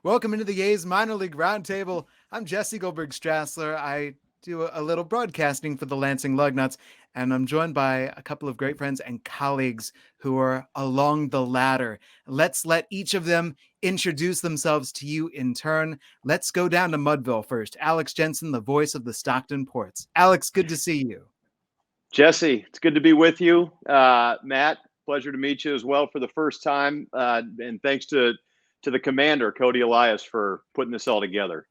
Welcome into the A's Minor League Roundtable. I'm Jesse Goldberg-Strassler. I do a little broadcasting for the Lansing Lugnuts, and I'm joined by a couple of great friends and colleagues who are along the ladder. Let's let each of them introduce themselves to you in turn. Let's go down to Mudville first. Alex Jensen, the voice of the Stockton Ports. Alex, good to see you. Jesse, it's good to be with you. Matt, pleasure to meet you as well for the first time. And thanks to the commander, Cody Elias, for putting this all together.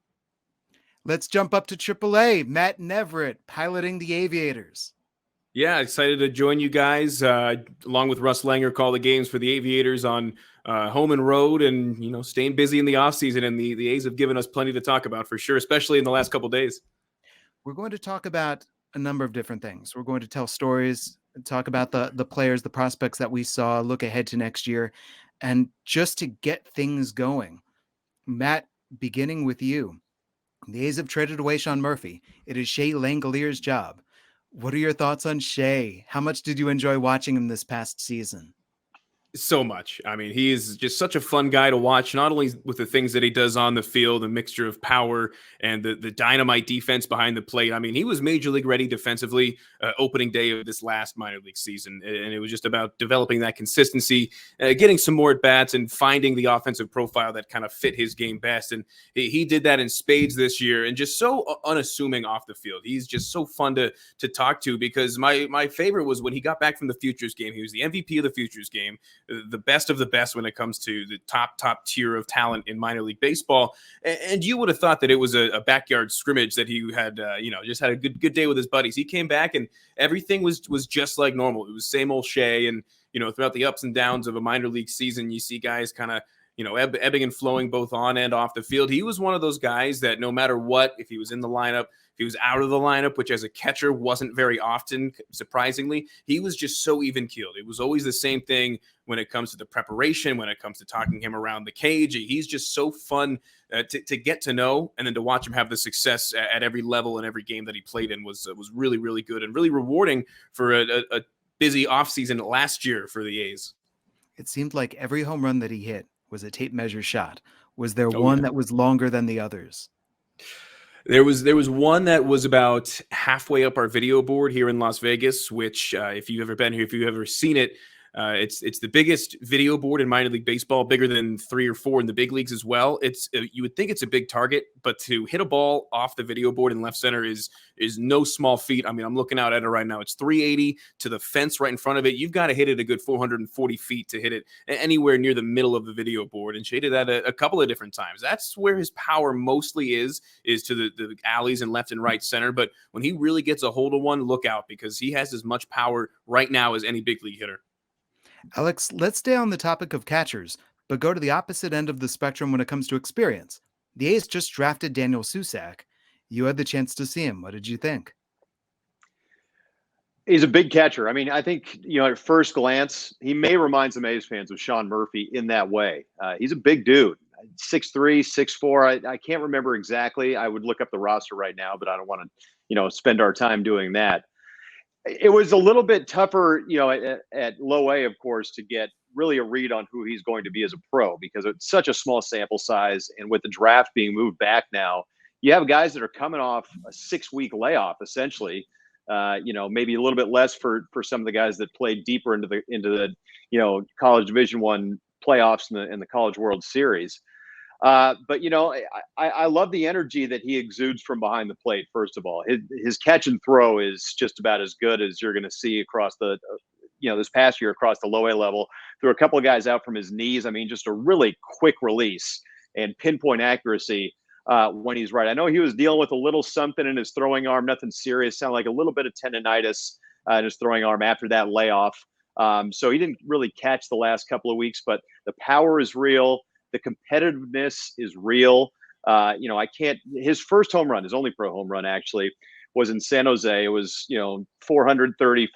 Let's jump up to AAA. Matt Neverett, piloting the Aviators. Yeah, excited to join you guys, along with Russ Langer, call the games for the Aviators on home and road, and staying busy in the offseason. And the A's have given us plenty to talk about for sure, especially in the last couple of days. We're going to talk about a number of different things. We're going to tell stories, talk about the players, the prospects that we saw, look ahead to next year, and just to get things going. Matt, beginning with you. The A's have traded away Sean Murphy. It is Shea Langeliers' job. What are your thoughts on Shea? How much did you enjoy watching him this past season? So much. I mean, he is just such a fun guy to watch, not only with the things that he does on the field, a mixture of power and the dynamite defense behind the plate. I mean, he was major league ready defensively opening day of this last minor league season. And it was just about developing that consistency, getting some more at-bats and finding the offensive profile that kind of fit his game best. And he did that in spades this year, and just so unassuming off the field. He's just so fun to talk to, because my favorite was when he got back from the Futures game. He was the MVP of the Futures game, the best of the best when it comes to the top tier of talent in minor league baseball. And you would have thought that it was a backyard scrimmage, that he had, just had a good day with his buddies. He came back and everything was just like normal. It was same old Shea. And, throughout the ups and downs of a minor league season, you see guys kind of, ebbing and flowing both on and off the field. He was one of those guys that no matter what, if he was in the lineup, if he was out of the lineup, which as a catcher wasn't very often, surprisingly, he was just so even-keeled. It was always the same thing when it comes to the preparation, when it comes to talking him around the cage. He's just so fun to get to know, and then to watch him have the success at every level and every game that he played in was really, really good and really rewarding for a busy offseason last year for the A's. It seemed like every home run that he hit was a tape measure shot. Was there one that was longer than the others? There was one that was about halfway up our video board here in Las Vegas, which if you've ever been here, if you've ever seen it, it's the biggest video board in minor league baseball, bigger than 3 or 4 in the big leagues as well. It's you would think it's a big target, but to hit a ball off the video board in left center is no small feat. I mean, I'm looking out at it right now. It's 380 to the fence right in front of it. You've got to hit it a good 440 feet to hit it anywhere near the middle of the video board. And Shea did that a couple of different times. That's where his power mostly is to the alleys and left and right center. But when he really gets a hold of one, look out, because he has as much power right now as any big league hitter. Alex, let's stay on the topic of catchers, but go to the opposite end of the spectrum when it comes to experience. The A's just drafted Daniel Susac. You had the chance to see him. What did you think? He's a big catcher. I mean, I think, at first glance, he may remind some A's fans of Sean Murphy in that way. He's a big dude, 6'3", 6'4". I can't remember exactly. I would look up the roster right now, but I don't want to, spend our time doing that. It was a little bit tougher, at low A, of course, to get really a read on who he's going to be as a pro, because it's such a small sample size. And with the draft being moved back now, you have guys that are coming off a 6-week layoff, essentially. Maybe a little bit less for some of the guys that played deeper into the college Division I playoffs in the College World Series. But I love the energy that he exudes from behind the plate. First of all, his catch and throw is just about as good as you're going to see across the, this past year across the low A level. Threw a couple of guys out from his knees. I mean, just a really quick release and pinpoint accuracy when he's right. I know he was dealing with a little something in his throwing arm, nothing serious. Sounded like a little bit of tendonitis in his throwing arm after that layoff. So he didn't really catch the last couple of weeks, but the power is real. The competitiveness is real. His first home run, his only pro home run actually, was in San Jose. It was, 440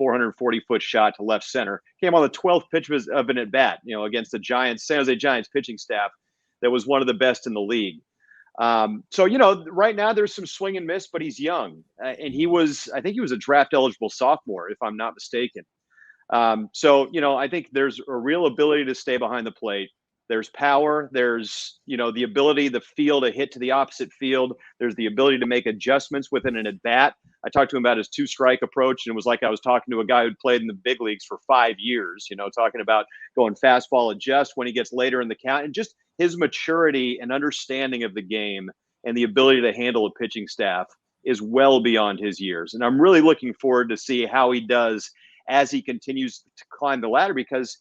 foot shot to left center. Came on the 12th pitch of an at bat, against the Giants, San Jose Giants pitching staff that was one of the best in the league. Right now there's some swing and miss, but he's young. And I think he was a draft eligible sophomore, if I'm not mistaken. I think there's a real ability to stay behind the plate. There's power. There's, the ability, the feel to hit to the opposite field. There's the ability to make adjustments within an at-bat. I talked to him about his two-strike approach, and it was like I was talking to a guy who'd played in the big leagues for 5 years, talking about going fastball adjust when he gets later in the count, and just his maturity and understanding of the game and the ability to handle a pitching staff is well beyond his years. And I'm really looking forward to see how he does as he continues to climb the ladder because,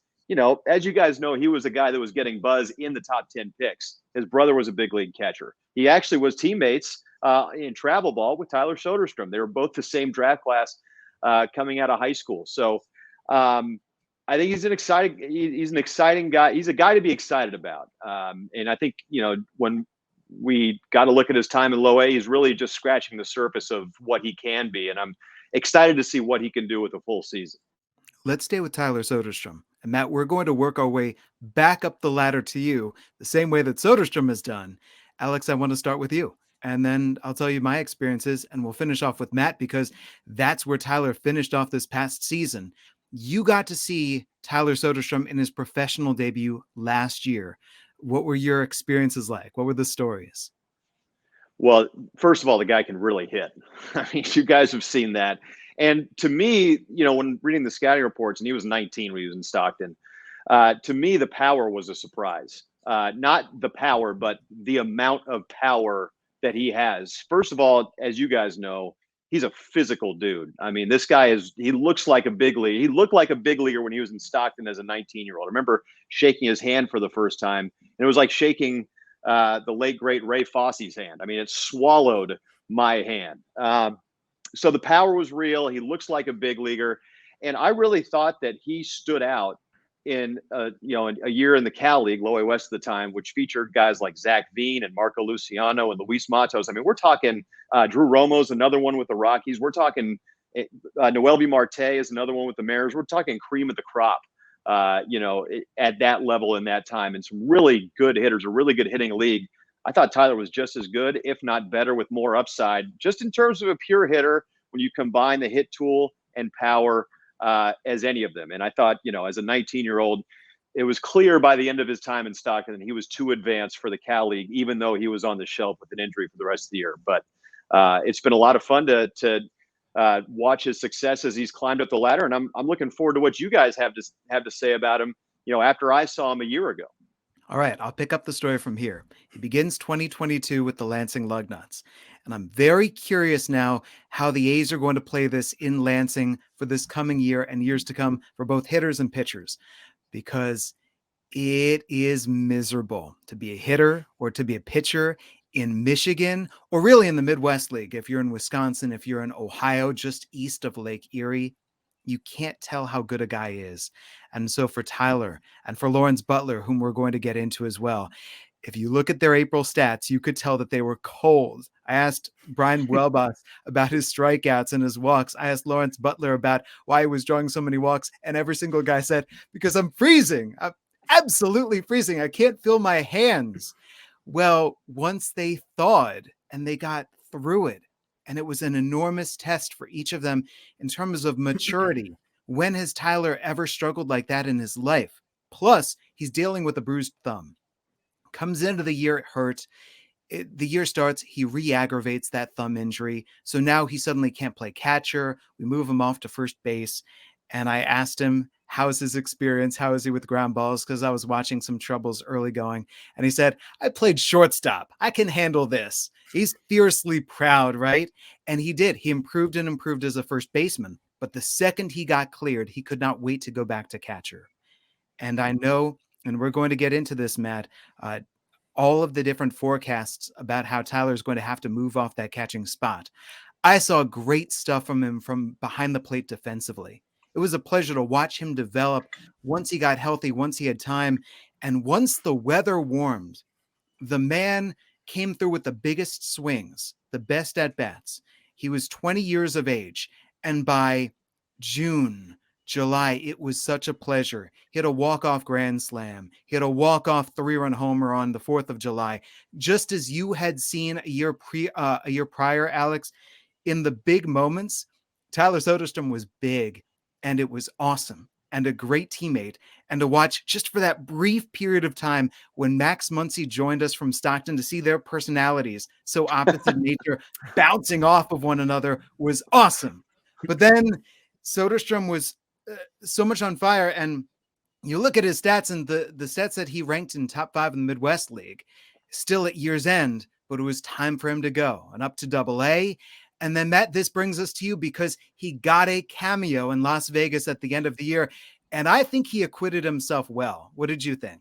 as you guys know, he was a guy that was getting buzz in the top 10 picks. His brother was a big league catcher. He actually was teammates in travel ball with Tyler Soderstrom. They were both the same draft class coming out of high school. So I think he's an exciting guy. He's a guy to be excited about. And I think, when we got to look at his time in low A, he's really just scratching the surface of what he can be. And I'm excited to see what he can do with a full season. Let's stay with Tyler Soderstrom. And Matt, we're going to work our way back up the ladder to you the same way that Soderstrom has done. Alex, I want to start with you. And then I'll tell you my experiences and we'll finish off with Matt because that's where Tyler finished off this past season. You got to see Tyler Soderstrom in his professional debut last year. What were your experiences like? What were the stories? Well, first of all, the guy can really hit. I mean, you guys have seen that. And to me, when reading the scouting reports, and he was 19 when he was in Stockton, to me, the power was a surprise. Not the power, but the amount of power that he has. First of all, as you guys know, he's a physical dude. I mean, this guy he looks like a big league. He looked like a big leaguer when he was in Stockton as a 19-year-old. I remember shaking his hand for the first time. And it was like shaking the late, great Ray Fosse's hand. I mean, it swallowed my hand. So the power was real. He looks like a big leaguer. And I really thought that he stood out in a year in the Cal League, Low A West at the time, which featured guys like Zach Veen and Marco Luciano and Luis Matos. I mean, we're talking Drew Romo's another one with the Rockies. We're talking Noelvi Marte is another one with the Mariners. We're talking cream of the crop, at that level in that time. And some really good hitters, a really good hitting league. I thought Tyler was just as good, if not better, with more upside, just in terms of a pure hitter when you combine the hit tool and power as any of them. And I thought, as a 19-year-old, it was clear by the end of his time in Stockton that he was too advanced for the Cal League, even though he was on the shelf with an injury for the rest of the year. But it's been a lot of fun to watch his success as he's climbed up the ladder. And I'm looking forward to what you guys have to say about him, after I saw him a year ago. All right, I'll pick up the story from here. He begins 2022 with the Lansing Lugnuts. And I'm very curious now how the A's are going to play this in Lansing for this coming year and years to come for both hitters and pitchers, because it is miserable to be a hitter or to be a pitcher in Michigan, or really in the Midwest League. If you're in Wisconsin, if you're in Ohio, just east of Lake Erie, you can't tell how good a guy is. And so for Tyler and for Lawrence Butler, whom we're going to get into as well, if you look at their April stats, you could tell that they were cold. I asked Brian Welbach about his strikeouts and his walks. I asked Lawrence Butler about why he was drawing so many walks. And every single guy said, because I'm freezing. I'm absolutely freezing. I can't feel my hands. Well, once they thawed and they got through it, and it was an enormous test for each of them in terms of maturity. When has Tyler ever struggled like that in his life? Plus, he's dealing with a bruised thumb. Comes into the year, it hurt. The year starts, he re-aggravates that thumb injury. So now he suddenly can't play catcher. We move him off to first base. And I asked him, how's his experience? How is he with ground balls? Because I was watching some troubles early going. And he said, I played shortstop. I can handle this. He's fiercely proud, right? And he did. He improved and improved as a first baseman. But the second he got cleared, he could not wait to go back to catcher. And I know, and we're going to get into this, Matt, all of the different forecasts about how Tyler's going to have to move off that catching spot. I saw great stuff from him from behind the plate defensively. It was a pleasure to watch him develop once he got healthy, once he had time. And once the weather warmed, the man came through with the biggest swings, the best at-bats. He was 20 years of age. And by June, July, it was such a pleasure. He had a walk-off grand slam. He had a walk-off 3-run homer on the 4th of July. Just as you had seen a year prior, Alex, in the big moments, Tyler Soderstrom was big. And it was awesome. and a great teammate. And to watch just for that brief period of time when Max Muncie joined us from Stockton to see their personalities, so opposite in nature, bouncing off of one another was awesome. But then Soderstrom was so much on fire, and you look at his stats and the stats that he ranked in top 5 in the Midwest League, still at year's end, but it was time for him to go and up to AA. And then Matt, this brings us to you because he got a cameo in Las Vegas at the end of the year. And I think he acquitted himself well. What did you think?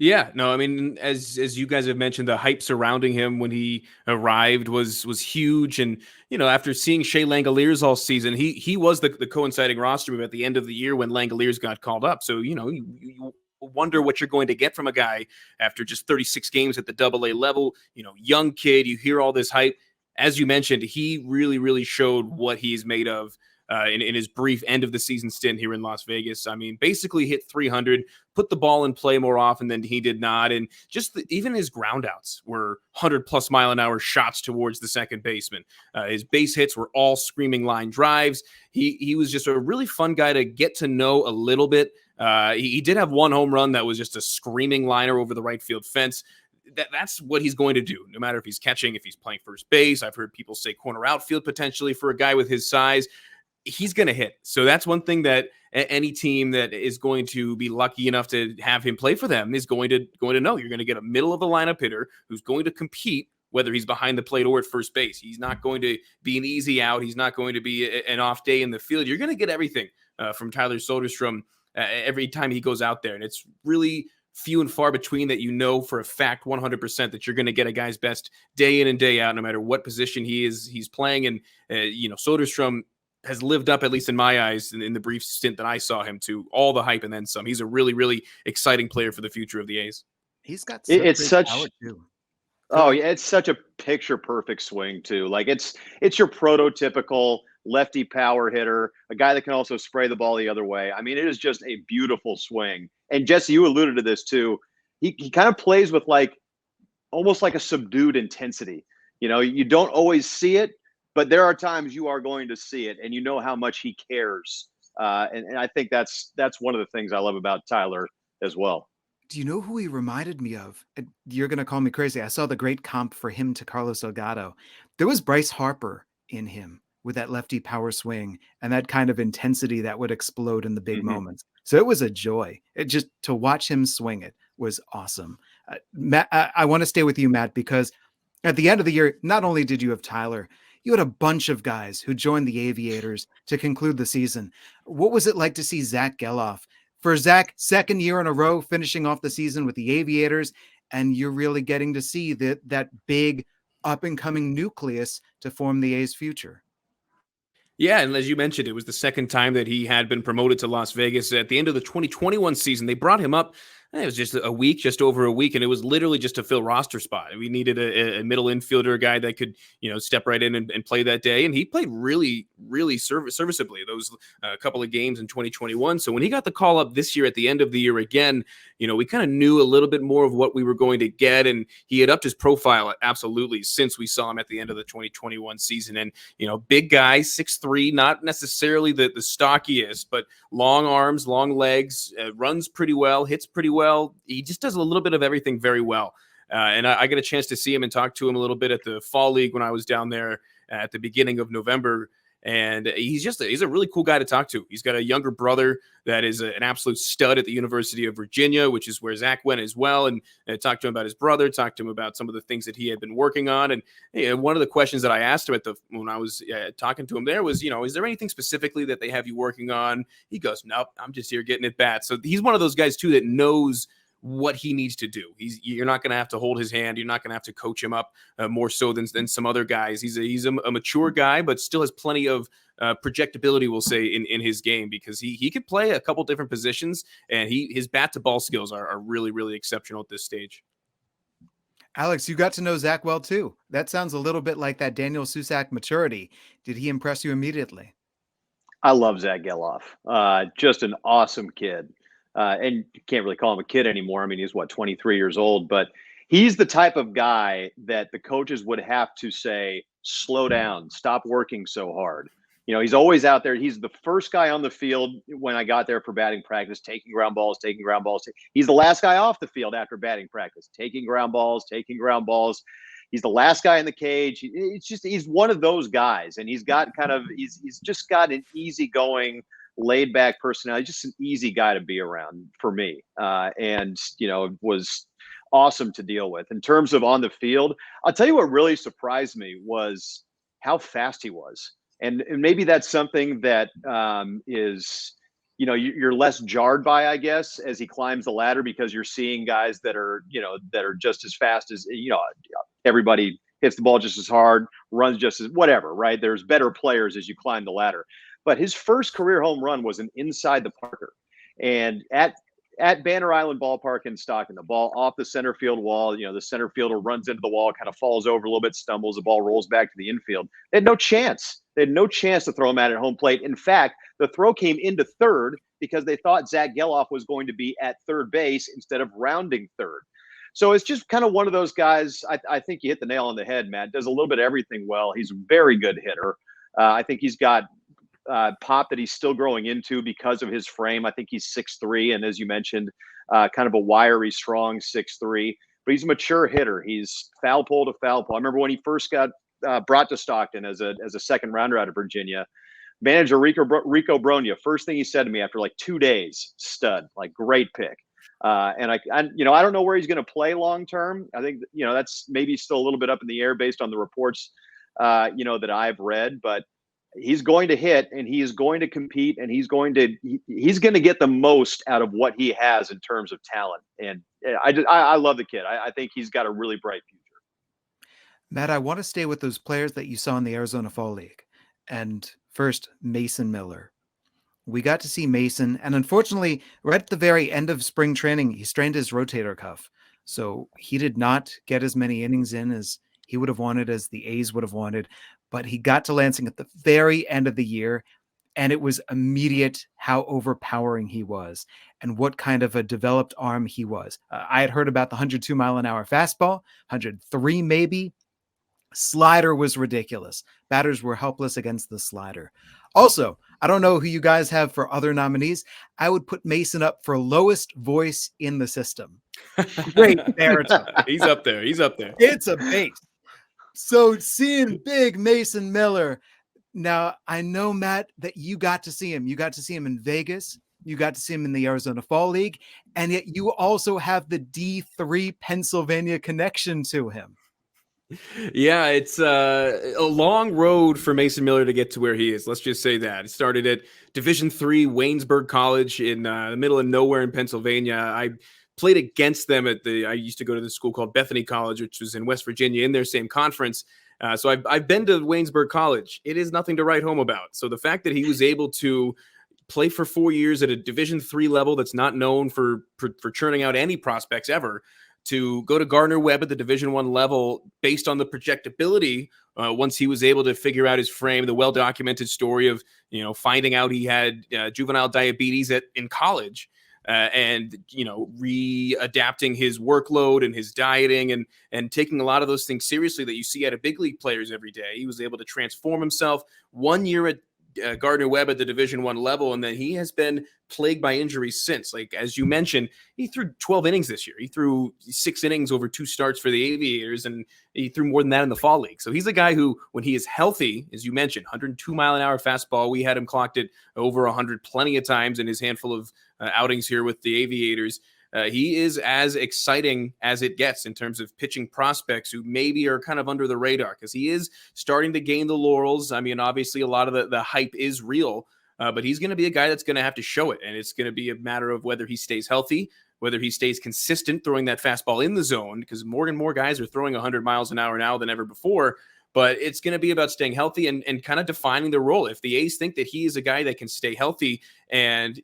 Yeah, no, I mean, as you guys have mentioned, the hype surrounding him when he arrived was huge, and after seeing Shea Langeliers all season, he was the coinciding roster move at the end of the year when Langeliers got called up. So you wonder what you're going to get from a guy after just 36 games at the AA level. Young kid, you hear all this hype. As you mentioned, he really showed what he's made of. In his brief end of the season stint here in Las Vegas. I mean, basically hit 300, put the ball in play more often than he did not. And just even his groundouts were 100+ mile an hour shots towards the second baseman. His base hits were all screaming line drives. He was just a really fun guy to get to know a little bit. He did have one home run that was just a screaming liner over the right field fence. That's what he's going to do, no matter if he's catching, if he's playing first base. I've heard people say corner outfield potentially for a guy with his size. He's going to hit. So that's one thing that any team that is going to be lucky enough to have him play for them is going to know. You're going to get a middle of the lineup hitter who's going to compete, whether he's behind the plate or at first base. He's not going to be an easy out. He's not going to be an off day in the field. You're going to get everything from Tyler Soderstrom every time he goes out there. And it's really few and far between that for a fact 100% that you're going to get a guy's best day in and day out, no matter what position he's playing. And, Soderstrom has lived up, at least in my eyes, in the brief stint that I saw him, to all the hype and then some. He's a really exciting player for the future of the A's. He's got power too. Oh yeah, it's such a picture perfect swing too. Like it's your prototypical lefty power hitter, a guy that can also spray the ball the other way. I mean, it is just a beautiful swing. And Jesse, you alluded to this too. He kind of plays with almost like a subdued intensity. You don't always see it, but there are times you are going to see it, and how much he cares. And I think that's one of the things I love about Tyler as well. Do you know who he reminded me of? You're going to call me crazy. I saw the great comp for him to Carlos Delgado. There was Bryce Harper in him with that lefty power swing and that kind of intensity that would explode in the big moments. So it was a joy. To watch him swing it was awesome. Matt, I want to stay with you, Matt, because at the end of the year, not only did you have Tyler, you had a bunch of guys who joined the Aviators to conclude the season. What was it like to see Zach Geloff? For Zach, second year in a row, finishing off the season with the Aviators, and you're really getting to see that big up-and-coming nucleus to form the A's future. Yeah, and as you mentioned, it was the second time that he had been promoted to Las Vegas. At the end of the 2021 season, they brought him up. It was just over a week, and it was literally just to fill roster spot. We needed a middle infielder, a guy that could, step right in and play that day. And he played really serviceably those couple of games in 2021. So when he got the call up this year at the end of the year again, we kind of knew a little bit more of what we were going to get. And he had upped his profile absolutely since we saw him at the end of the 2021 season. And, big guy, 6'3", not necessarily the stockiest, but long arms, long legs, runs pretty well, hits pretty well. He just does a little bit of everything very well. And I got a chance to see him and talk to him a little bit at the Fall League when I was down there at the beginning of November. And he's a really cool guy to talk to. He's got a younger brother that is an absolute stud at the University of Virginia, which is where Zach went as well. And talked to him about his brother, talked to him about some of the things that he had been working on. And one of the questions that I asked him when I was talking to him there was, is there anything specifically that they have you working on? He goes, nope, I'm just here getting at bats. So he's one of those guys too that knows what he needs to do. You're not going to have to hold his hand. You're not going to have to coach him up more so than some other guys. He's a mature guy, but still has plenty of projectability, we'll say, in his game, because he could play a couple different positions, and his bat to ball skills are really exceptional at this stage. Alex, you got to know Zach well too. That sounds a little bit like that Daniel Susac maturity. Did he impress you immediately? I love Zach Geloff. Just an awesome kid. And you can't really call him a kid anymore. I mean, he's 23 years old, but he's the type of guy that the coaches would have to say, slow down, stop working so hard. He's always out there. He's the first guy on the field when I got there for batting practice, taking ground balls. He's the last guy off the field after batting practice, taking ground balls. He's the last guy in the cage. He's one of those guys, and he's just got an easygoing, laid back personality, just an easy guy to be around for me. And was awesome to deal with. In terms of on the field, I'll tell you what really surprised me was how fast he was. And maybe that's something that is, you're less jarred by, I guess, as he climbs the ladder, because you're seeing guys that are just as fast as, everybody hits the ball just as hard, runs just as whatever, right? There's better players as you climb the ladder. But his first career home run was an inside the Parker. And at Banner Island Ballpark in Stockton, the ball off the center field wall, the center fielder runs into the wall, kind of falls over a little bit, stumbles, the ball rolls back to the infield. They had no chance. To throw him at home plate. In fact, the throw came into third because they thought Zach Geloff was going to be at third base instead of rounding third. So it's just kind of one of those guys. I think you hit the nail on the head, Matt. Does a little bit of everything well. He's a very good hitter. I think he's got pop that he's still growing into because of his frame. I think he's 6'3", and as you mentioned, kind of a wiry, strong 6'3". But he's a mature hitter. He's foul pole to foul pole. I remember when he first got brought to Stockton as a second rounder out of Virginia. Manager Rico Bronya, first thing he said to me after like 2 days, stud, like great pick. And I don't know where he's going to play long term. I think that's maybe still a little bit up in the air based on the reports that I've read. But he's going to hit, and he is going to compete, and he's going to get the most out of what he has in terms of talent. And I love the kid. I think he's got a really bright future. Matt, I want to stay with those players that you saw in the Arizona Fall League. And first, Mason Miller. We got to see Mason, and unfortunately, right at the very end of spring training, he strained his rotator cuff. So he did not get as many innings in as he would have wanted, as the A's would have wanted. But he got to Lansing at the very end of the year, and it was immediate how overpowering he was and what kind of a developed arm he was. I had heard about the 102-mile-an-hour fastball, 103 maybe. Slider was ridiculous. Batters were helpless against the slider. Also, I don't know who you guys have for other nominees. I would put Mason up for lowest voice in the system. Great baritone. He's up there. It's a bass. So seeing big Mason Miller. Now, I know, Matt, that you got to see him. You got to see him in Vegas. You got to see him in the Arizona Fall League. And yet you also have the D3 Pennsylvania connection to him. Yeah, it's a long road for Mason Miller to get to where he is. Let's just say that. He started at Division III Waynesburg College in the middle of nowhere in Pennsylvania. I played against them I used to go to this school called Bethany College, which was in West Virginia, in their same conference. So I've been to Waynesburg College. It is nothing to write home about. So the fact that he was able to play for 4 years at a Division III level that's not known for churning out any prospects ever, to go to Gardner-Webb at the Division I level based on the projectability, once he was able to figure out his frame, the well-documented story of, finding out he had juvenile diabetes in college, and, readapting his workload and his dieting and taking a lot of those things seriously that you see out of big league players every day. He was able to transform himself 1 year at Gardner-Webb at the Division I level, and then he has been plagued by injuries since. Like, as you mentioned, he threw 12 innings this year. He threw 6 innings over 2 starts for the Aviators, and he threw more than that in the Fall League. So he's a guy who, when he is healthy, as you mentioned, 102-mile-an-hour fastball, we had him clocked at over 100 plenty of times in his handful of outings here with the Aviators. He is as exciting as it gets in terms of pitching prospects who maybe are kind of under the radar, because he is starting to gain the laurels. I mean, obviously, a lot of the hype is real, but he's going to be a guy that's going to have to show it. And it's going to be a matter of whether he stays healthy, whether he stays consistent throwing that fastball in the zone, because more and more guys are throwing 100 miles an hour now than ever before. But it's going to be about staying healthy and kind of defining the role. If the A's think that he is a guy that can stay healthy and,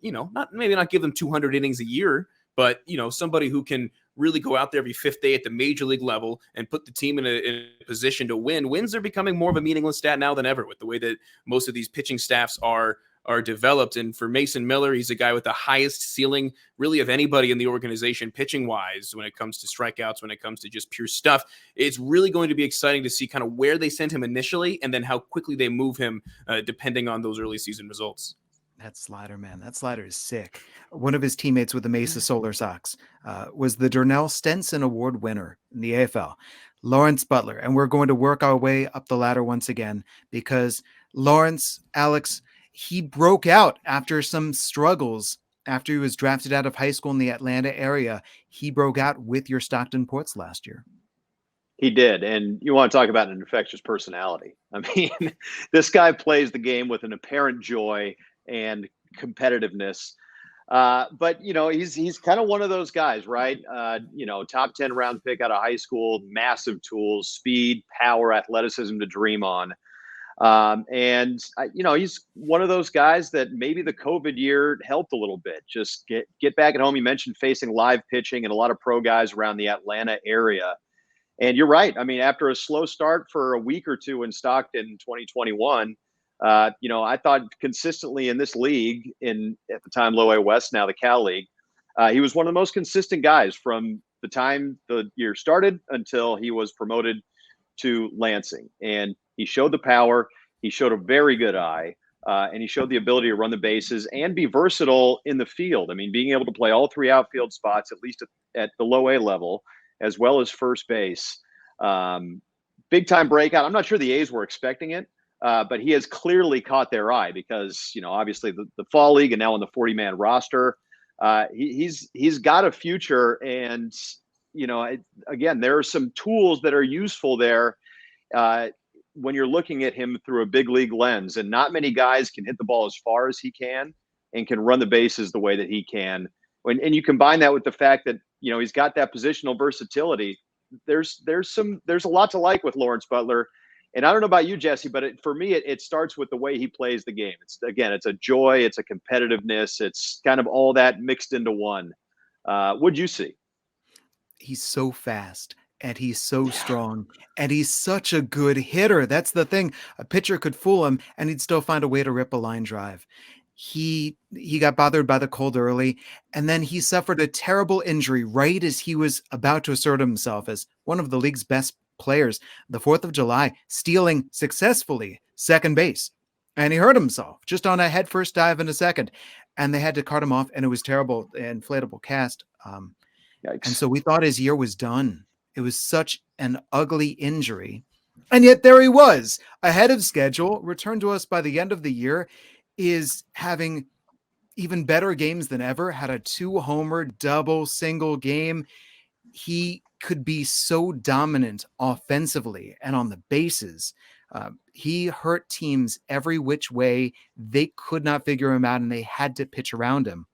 maybe not give them 200 innings a year, but, somebody who can really go out there every 5th day at the major league level and put the team in a position to win. Wins are becoming more of a meaningless stat now than ever, with the way that most of these pitching staffs are are developed. And for Mason Miller, he's a guy with the highest ceiling really of anybody in the organization, pitching wise, when it comes to strikeouts, when it comes to just pure stuff. It's really going to be exciting to see kind of where they send him initially and then how quickly they move him depending on those early season results. That slider, man, that slider is sick. One of his teammates with the Mesa Solar Sox was the Darnell Stenson Award winner in the AFL, Lawrence Butler. And we're going to work our way up the ladder once again because Lawrence, Alex, he broke out after some struggles. After he was drafted out of high school in the Atlanta area, he broke out with your Stockton Ports last year. He did. And you want to talk about an infectious personality. I mean, this guy plays the game with an apparent joy and competitiveness. But, he's kind of one of those guys, right? Top 10 round pick out of high school, massive tools, speed, power, athleticism to dream on. He's one of those guys that maybe the COVID year helped a little bit. Just get back at home. You mentioned facing live pitching and a lot of pro guys around the Atlanta area. And you're right. I mean, after a slow start for a week or two in Stockton in 2021, I thought consistently in this league, at the time Low A West, now the Cal League, he was one of the most consistent guys from the time the year started until he was promoted to Lansing. And he showed the power. He showed a very good eye, and he showed the ability to run the bases and be versatile in the field. I mean, being able to play all three outfield spots, at least at the Low A level, as well as first base. Big time breakout. I'm not sure the A's were expecting it, but he has clearly caught their eye because, obviously the fall league and now on the 40-man roster, he's got a future. And, again, there are some tools that are useful there when you're looking at him through a big league lens, and not many guys can hit the ball as far as he can and can run the bases the way that he can. And you combine that with the fact that, he's got that positional versatility. There's a lot to like with Lawrence Butler. And I don't know about you, Jesse, but for me, it starts with the way he plays the game. It's a joy. It's a competitiveness. It's kind of all that mixed into one. What'd you see? He's so fast and he's so strong and he's such a good hitter. That's the thing. A pitcher could fool him and he'd still find a way to rip a line drive. He got bothered by the cold early, and then he suffered a terrible injury right as he was about to assert himself as one of the league's best players, the 4th of July, stealing successfully second base. And he hurt himself just on a headfirst dive in a second, and they had to cart him off, and it was terrible, inflatable cast. And so we thought his year was done. It was such an ugly injury. And yet there he was, ahead of schedule, returned to us by the end of the year, is having even better games than ever, had a 2-homer, double, single game. He could be so dominant offensively and on the bases. He hurt teams every which way. They could not figure him out, and they had to pitch around him.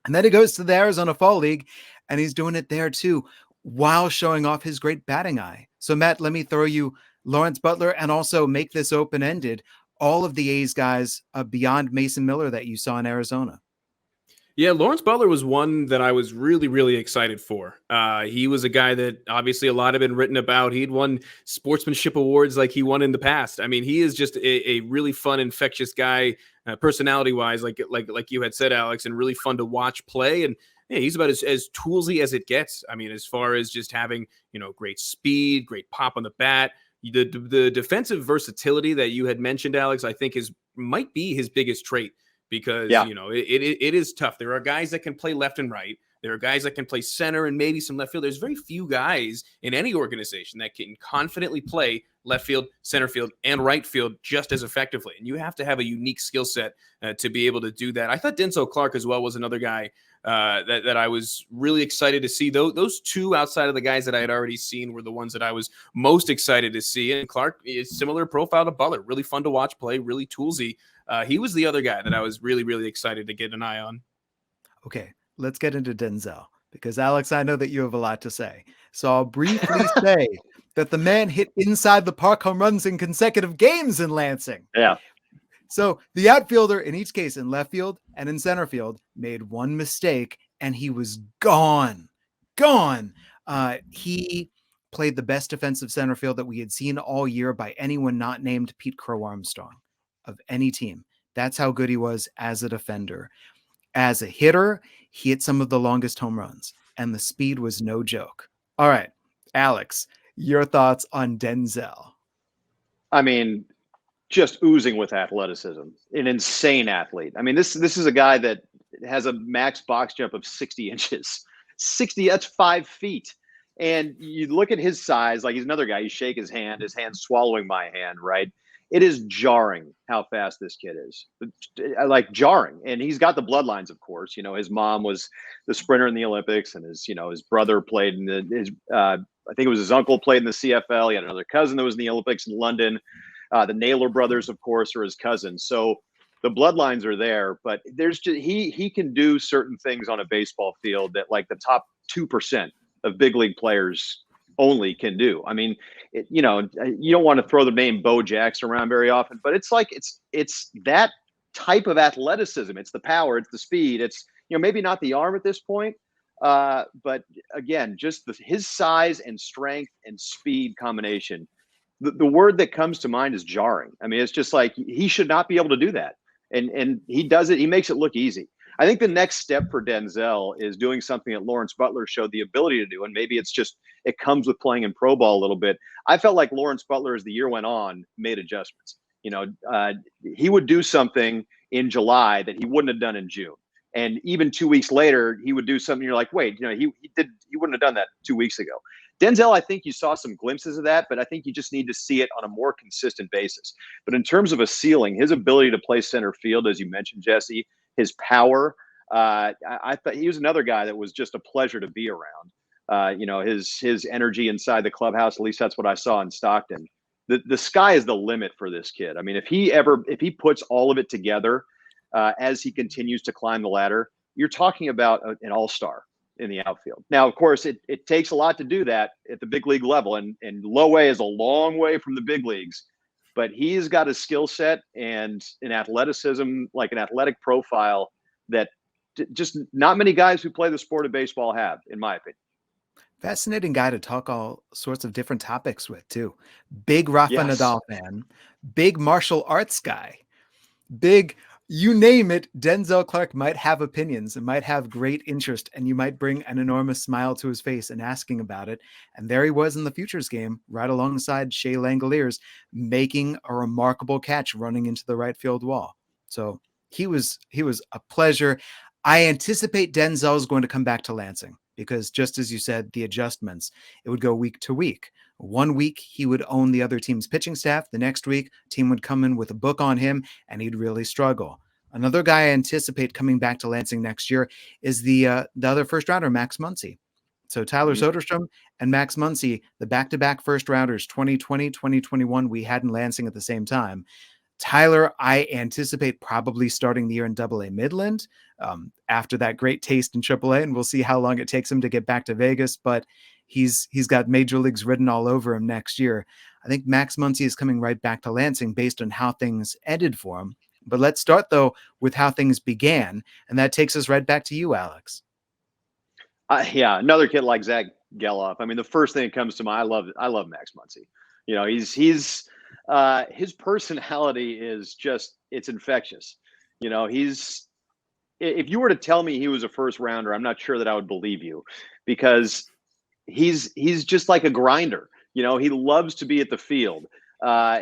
And then he goes to the Arizona Fall League, and he's doing it there too, while showing off his great batting eye. So, Matt, let me throw you Lawrence Butler and also make this open-ended. All of the A's guys beyond Mason Miller that you saw in Arizona. Yeah, Lawrence Butler was one that I was really, really excited for. He was a guy that obviously a lot have been written about. He'd won sportsmanship awards like he won in the past. I mean, he is just a really fun, infectious guy, personality-wise, like you had said, Alex, and really fun to watch play. And yeah, he's about as toolsy as it gets. I mean, as far as just having, great speed, great pop on the bat. The defensive versatility that you had mentioned, Alex, I think might be his biggest trait because, it is tough. There are guys that can play left and right. There are guys that can play center and maybe some left field. There's very few guys in any organization that can confidently play left field, center field, and right field just as effectively. And you have to have a unique skill set to be able to do that. I thought Denzel Clark as well was another guy that I was really excited to see. Those two outside of the guys that I had already seen were the ones that I was most excited to see. And Clark is similar profile to Butler, really fun to watch play, really toolsy. He was the other guy that I was really, really excited to get an eye on. Okay, let's get into Denzel because, Alex, I know that you have a lot to say. So I'll briefly say that the man hit inside the park home runs in consecutive games in Lansing. Yeah. So the outfielder in each case in left field and in center field made one mistake and he was gone. He played the best defensive center field that we had seen all year by anyone not named Pete Crow Armstrong of any team. That's how good he was as a defender. As a hitter, he hit some of the longest home runs, and the speed was no joke. All right, Alex, your thoughts on Denzel? I mean, just oozing with athleticism, an insane athlete. I mean, this is a guy that has a max box jump of 60 inches. 60, that's 5 feet. And you look at his size, like he's another guy, you shake his hand's swallowing my hand, right? It is jarring how fast this kid is. Like jarring. And he's got the bloodlines, of course. You know, his mom was the sprinter in the Olympics, and his brother played in I think it was his uncle played in the CFL. He had another cousin that was in the Olympics in London. The Naylor brothers, of course, are his cousins. So the bloodlines are there, but there's just, he can do certain things on a baseball field that like the top 2% of big league players only can do. I mean, you don't want to throw the name Bo Jackson around very often, but it's like it's that type of athleticism. It's the power, it's the speed. It's maybe not the arm at this point, but again, just his size and strength and speed combination. The word that comes to mind is jarring. I mean, it's just like he should not be able to do that. And he does it. He makes it look easy. I think the next step for Denzel is doing something that Lawrence Butler showed the ability to do. And maybe it comes with playing in pro ball a little bit. I felt like Lawrence Butler, as the year went on, made adjustments. He would do something in July that he wouldn't have done in June. And even 2 weeks later, he would do something. You're like, wait, he wouldn't have done that 2 weeks ago. Denzel, I think you saw some glimpses of that, but I think you just need to see it on a more consistent basis. But in terms of a ceiling, his ability to play center field, as you mentioned, Jesse, his power, I thought he was another guy that was just a pleasure to be around. His energy inside the clubhouse, at least that's what I saw in Stockton. The sky is the limit for this kid. I mean, if he puts all of it together as he continues to climb the ladder, you're talking about an all-star in the outfield. Now, of course, it takes a lot to do that at the big league level, and low A is a long way from the big leagues, but he's got a skill set and an athleticism, like an athletic profile that just not many guys who play the sport of baseball have, in my opinion. Fascinating guy to talk all sorts of different topics with too. Big Rafa Nadal fan, big martial arts guy, big, you name it, Denzel Clark might have opinions and might have great interest, and you might bring an enormous smile to his face and asking about it. And there he was in the futures game, right alongside Shea Langeliers, making a remarkable catch running into the right field wall. So he was a pleasure. I anticipate Denzel is going to come back to Lansing because, just as you said, the adjustments, it would go week to week. 1 week, he would own the other team's pitching staff. The next week, team would come in with a book on him, and he'd really struggle. Another guy I anticipate coming back to Lansing next year is the other first-rounder, Max Muncie. So Tyler Soderstrom and Max Muncie, the back-to-back first-rounders, 2020, 2021, we had in Lansing at the same time. Tyler, I anticipate probably starting the year in Double-A Midland after that great taste in Triple-A, and we'll see how long it takes him to get back to Vegas, but he's got major leagues written all over him next year. I think Max Muncie is coming right back to Lansing based on how things ended for him. But let's start, though, with how things began, and that takes us right back to you, Alex. Yeah, another kid like Zach Geloff. I mean, the first thing that comes to mind, I love Max Muncie. His personality is just, it's infectious. If you were to tell me he was a first rounder, I'm not sure that I would believe you, because he's just like a grinder. He loves to be at the field.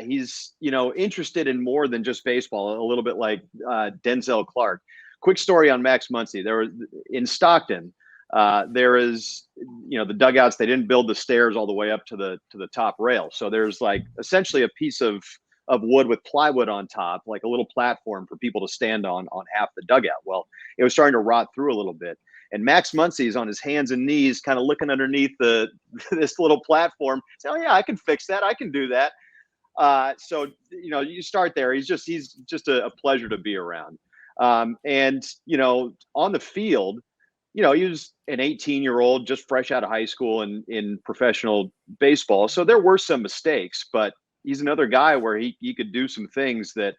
He's interested in more than just baseball, a little bit like Denzel Clark. Quick story on Max Muncie. There was in Stockton. There is, the dugouts, they didn't build the stairs all the way up to the top rail. So there's like essentially a piece of wood with plywood on top, like a little platform for people to stand on half the dugout. Well, it was starting to rot through a little bit. And Max Muncie is on his hands and knees, kind of looking underneath this little platform. Saying, "Oh yeah, I can fix that. I can do that." So you start there. He's just a pleasure to be around. And on the field, he was an 18-year-old just fresh out of high school and in professional baseball. So there were some mistakes, but he's another guy where he could do some things that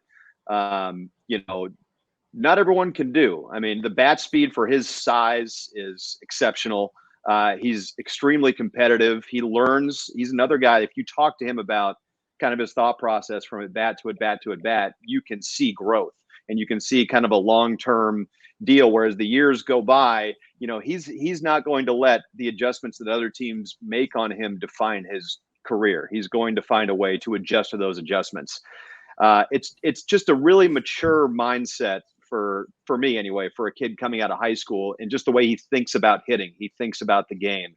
not everyone can do. I mean, the bat speed for his size is exceptional. He's extremely competitive. He learns. He's another guy, if you talk to him about kind of his thought process from at bat to at bat to at bat, you can see growth and you can see kind of a long-term deal. Whereas the years go by, he's not going to let the adjustments that other teams make on him define his career. He's going to find a way to adjust to those adjustments. It's just a really mature mindset for me anyway, for a kid coming out of high school, and just the way he thinks about hitting, he thinks about the game.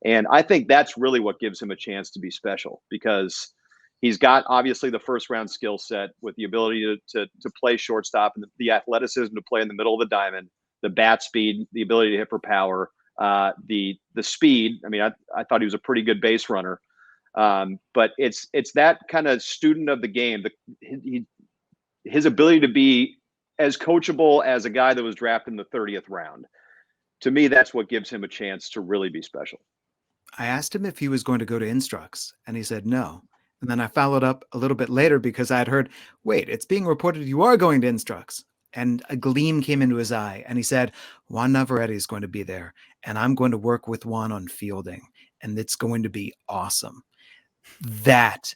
And I think that's really what gives him a chance to be special, because he's got obviously the first round skill set with the ability to play shortstop, and the athleticism to play in the middle of the diamond, the bat speed, the ability to hit for power, the speed. I mean, I thought he was a pretty good base runner. But it's that kind of student of the game, his ability to be as coachable as a guy that was drafted in the 30th round. To me, that's what gives him a chance to really be special. I asked him if he was going to go to Instructs, and he said no. And then I followed up a little bit later because I had heard, wait, it's being reported you are going to Instructs. And a gleam came into his eye, and he said, Juan Neverett is going to be there, and I'm going to work with Juan on fielding, and it's going to be awesome. That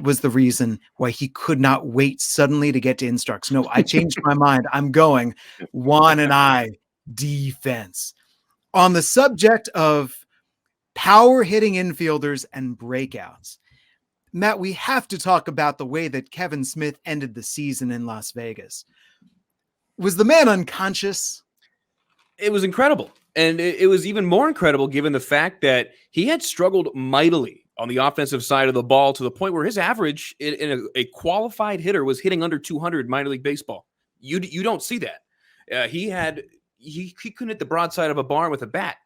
was the reason why he could not wait suddenly to get to Instructs. No, I changed my mind. I'm going. Juan and I, defense. On the subject of power hitting infielders and breakouts, Matt, we have to talk about the way that Kevin Smith ended the season in Las Vegas. Was the man unconscious? It was incredible. And it was even more incredible given the fact that he had struggled mightily on the offensive side of the ball, to the point where his average in a qualified hitter was hitting under 200 minor league baseball. You don't see that. He couldn't hit the broadside of a barn with a bat,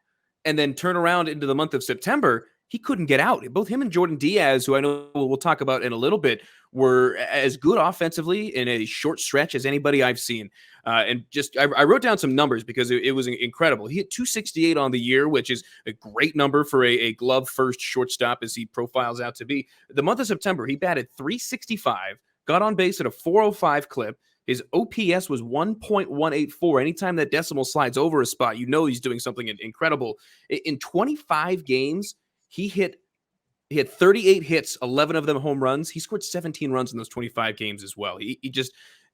and then turn around into the month of September, he couldn't get out. Both him and Jordan Diaz, who I know we'll talk about in a little bit, were as good offensively in a short stretch as anybody I've seen. And just, I wrote down some numbers because it was incredible. He hit 268 on the year, which is a great number for a glove first shortstop, as he profiles out to be. The month of September, he batted 365, got on base at a 405 clip. His OPS was 1.184. Anytime that decimal slides over a spot, he's doing something incredible. In 25 games, he had 38 hits, 11 of them home runs. He scored 17 runs in those 25 games as well.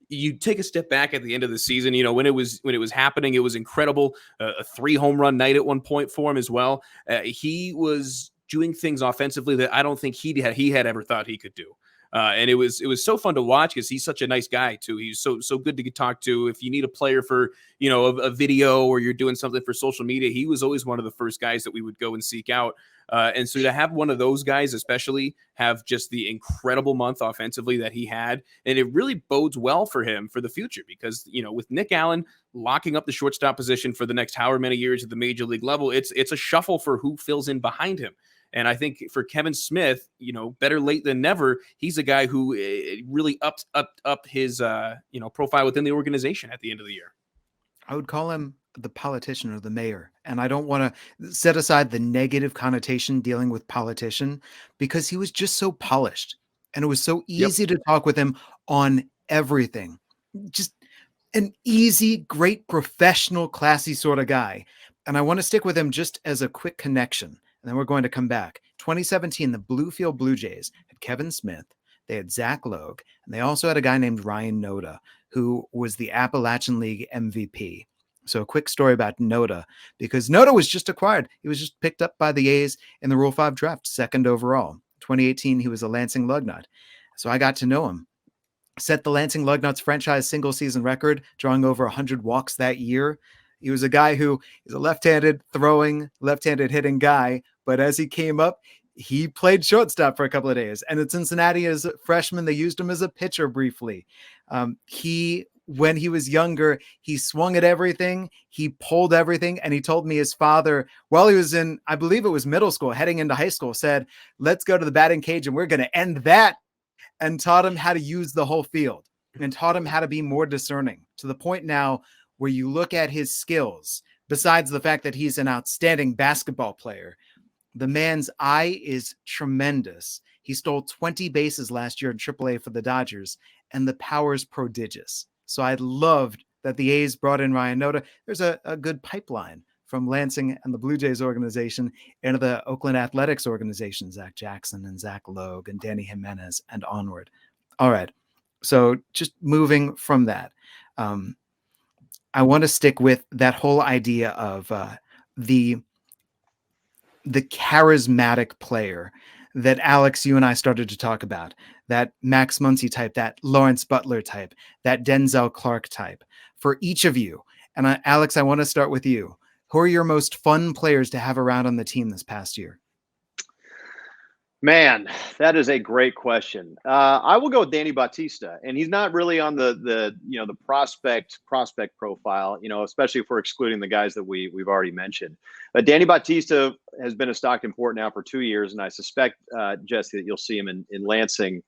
You take a step back at the end of the season, when it was happening, it was incredible. A 3 home run night at one point for him as well. He was doing things offensively that I don't think he had ever thought he could do. And it was so fun to watch, because he's such a nice guy too. He's so good to talk to. If you need a player for, a video, or you're doing something for social media, he was always one of the first guys that we would go and seek out. And so to have one of those guys, especially, have just the incredible month offensively that he had, and it really bodes well for him for the future, because, with Nick Allen locking up the shortstop position for the next however many years at the major league level, it's a shuffle for who fills in behind him. And I think for Kevin Smith, better late than never, he's a guy who really upped his profile within the organization at the end of the year. I would call him the politician, or the mayor. And I don't want to set aside the negative connotation dealing with politician, because he was just so polished, and it was so easy to talk with him on everything. Just an easy, great, professional, classy sort of guy. And I want to stick with him just as a quick connection, and then we're going to come back. 2017, the Bluefield Blue Jays had Kevin Smith, they had Zach Logue, and they also had a guy named Ryan Noda, who was the Appalachian League MVP. So a quick story about Noda, because Noda was just acquired. He was just picked up by the A's in the Rule 5 draft, 2nd overall. 2018, he was a Lansing Lugnut. So I got to know him. Set the Lansing Lugnuts franchise single season record, drawing over 100 walks that year. He was a guy who is a left-handed throwing, left-handed hitting guy, but as he came up, he played shortstop for a couple of days. And at Cincinnati as a freshman, they used him as a pitcher briefly. When he was younger, he swung at everything, he pulled everything, and he told me his father, while he was in, I believe it was middle school, heading into high school, said, let's go to the batting cage and we're going to end that, and taught him how to use the whole field and taught him how to be more discerning, to the point now where you look at his skills, besides the fact that he's an outstanding basketball player, the man's eye is tremendous. He stole 20 bases last year in AAA for the Dodgers, and the power's prodigious. So I loved that the A's brought in Ryan Noda. There's a good pipeline from Lansing and the Blue Jays organization into the Oakland Athletics organization, Zach Jackson and Zach Logue and Danny Jimenez and onward. All right. So just moving from that, I want to stick with that whole idea of the charismatic player that Alex, you and I started to talk about, that Max Muncie type, that Lawrence Butler type, that Denzel Clark type. For each of you, and Alex, I want to start with you. Who are your most fun players to have around on the team this past year? Man, that is a great question. I will go with Danny Bautista, and he's not really on the prospect profile, especially if we're excluding the guys that we've already mentioned. But Danny Bautista has been a Stockton Port now for 2 years, and I suspect, Jesse, that you'll see him in Lansing